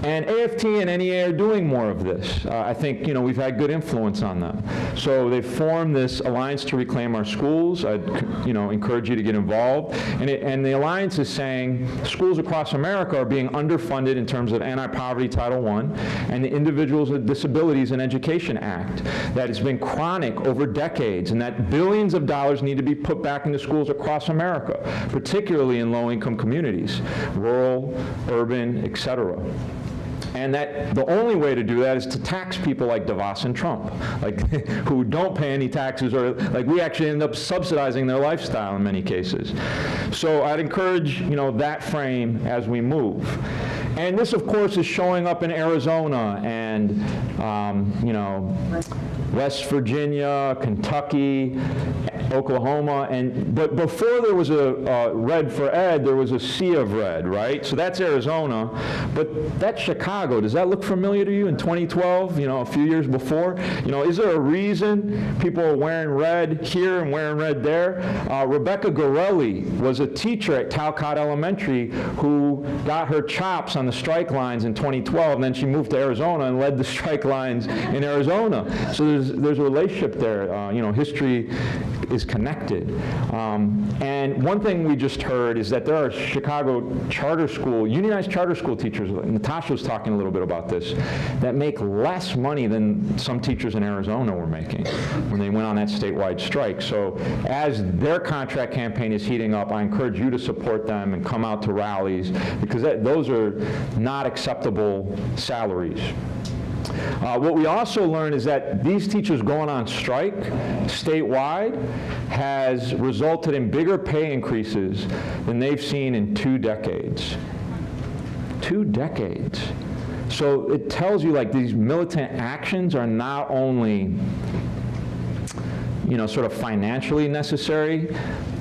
And AFT and NEA are doing more of this. I think, we've had good influence on them. So they've formed this Alliance to Reclaim Our Schools. I'd, encourage you to get involved. And the Alliance is saying schools across America are being underfunded in terms of Anti-Poverty Title I and the Individuals with Disabilities in Education Act that has been chronic over decades, and that billions of dollars need to be put back into schools across America, particularly in low-income communities, rural, urban, et cetera. And that the only way to do that is to tax people like DeVos and Trump, who don't pay any taxes, or we actually end up subsidizing their lifestyle in many cases. So I'd encourage, that frame as we move. And this, of course, is showing up in Arizona and, West Virginia, Kentucky, Oklahoma, but before there was a red for ed, there was a sea of red, right? So that's Arizona, but that's Chicago. Does that look familiar to you in 2012, a few years before? Is there a reason people are wearing red here and wearing red there? Rebecca Gorelli was a teacher at Talcott Elementary who got her chops on the strike lines in 2012, and then she moved to Arizona and led the strike lines in Arizona. So there's a relationship there. History is connected. And one thing we just heard is that there are Chicago charter school, unionized charter school teachers, Natasha was talking a little bit about this, that make less money than some teachers in Arizona were making when they went on that statewide strike. So as their contract campaign is heating up, I encourage you to support them and come out to rallies, because those are not acceptable salaries. What we also learned is that these teachers going on strike statewide has resulted in bigger pay increases than they've seen in 2 decades. 2 decades. So it tells you these militant actions are not only, sort of financially necessary.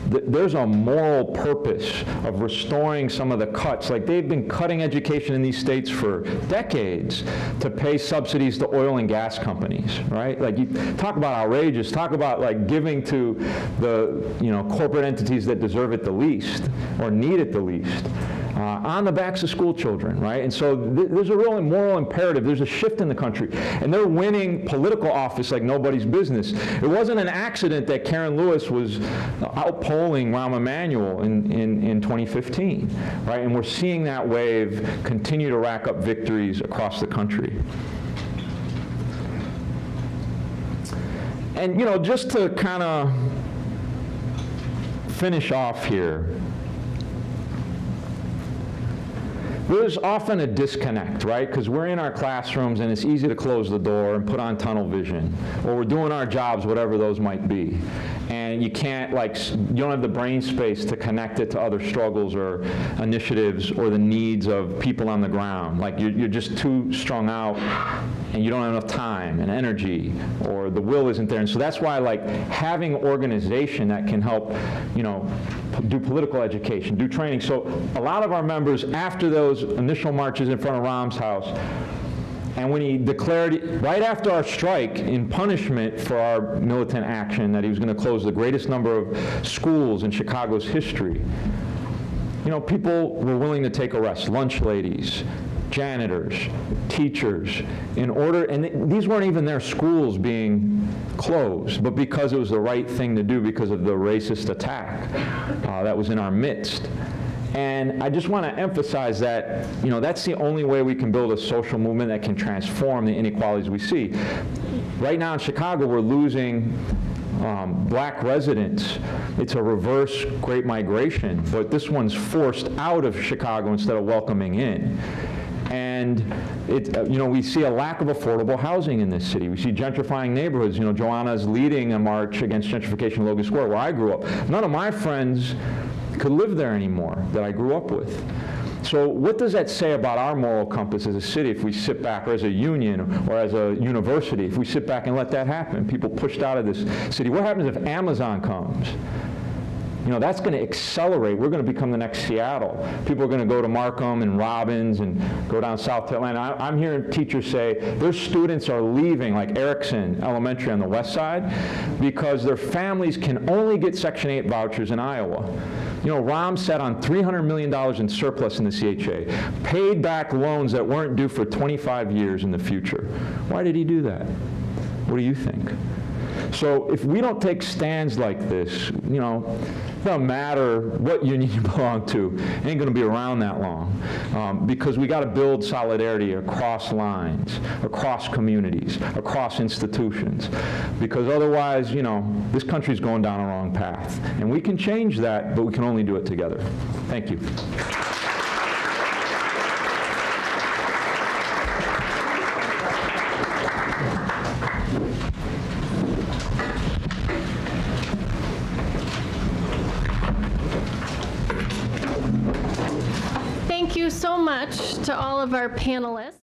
There's a moral purpose of restoring some of the cuts. They've been cutting education in these states for decades to pay subsidies to oil and gas companies, right? You talk about outrageous, talk about giving to the, corporate entities that deserve it the least or need it the least. On the backs of school children, right? And so there's a real moral imperative. There's a shift in the country. And they're winning political office like nobody's business. It wasn't an accident that Karen Lewis was outpolling Rahm Emanuel in 2015, right? And we're seeing that wave continue to rack up victories across the country. And, just to kind of finish off here, there's often a disconnect, right? Because we're in our classrooms and it's easy to close the door and put on tunnel vision, or we're doing our jobs, whatever those might be. And you can't, you don't have the brain space to connect it to other struggles or initiatives or the needs of people on the ground. You're just too strung out and you don't have enough time and energy, or the will isn't there. And so that's why having organization that can help, do political education, do training. So a lot of our members, after those initial marches in front of Rahm's house, and when he declared, right after our strike, in punishment for our militant action, that he was going to close the greatest number of schools in Chicago's history, people were willing to take arrests, lunch ladies, janitors, teachers, in order, and these weren't even their schools being closed, but because it was the right thing to do because of the racist attack that was in our midst. And I just want to emphasize that, that's the only way we can build a social movement that can transform the inequalities we see. Right now in Chicago, we're losing black residents. It's a reverse Great Migration, but this one's forced out of Chicago instead of welcoming in. And we see a lack of affordable housing in this city. We see gentrifying neighborhoods. Joanna's leading a march against gentrification in Logan Square, where I grew up. None of my friends could live there anymore that I grew up with. So what does that say about our moral compass as a city if we sit back, or as a union, or as a university, if we sit back and let that happen? People pushed out of this city. What happens if Amazon comes? That's going to accelerate. We're going to become the next Seattle. People are going to go to Markham and Robbins and go down South Atlanta. I'm hearing teachers say their students are leaving, like Erickson Elementary on the west side, because their families can only get Section 8 vouchers in Iowa. Rahm sat on $300 million in surplus in the CHA, paid back loans that weren't due for 25 years in the future. Why did he do that? What do you think? So if we don't take stands like this, it doesn't matter what union you belong to, it ain't going to be around that long, because we got to build solidarity across lines, across communities, across institutions, because otherwise, this country's going down a wrong path. And we can change that, but we can only do it together. Thank you. Thank you so much to all of our panelists.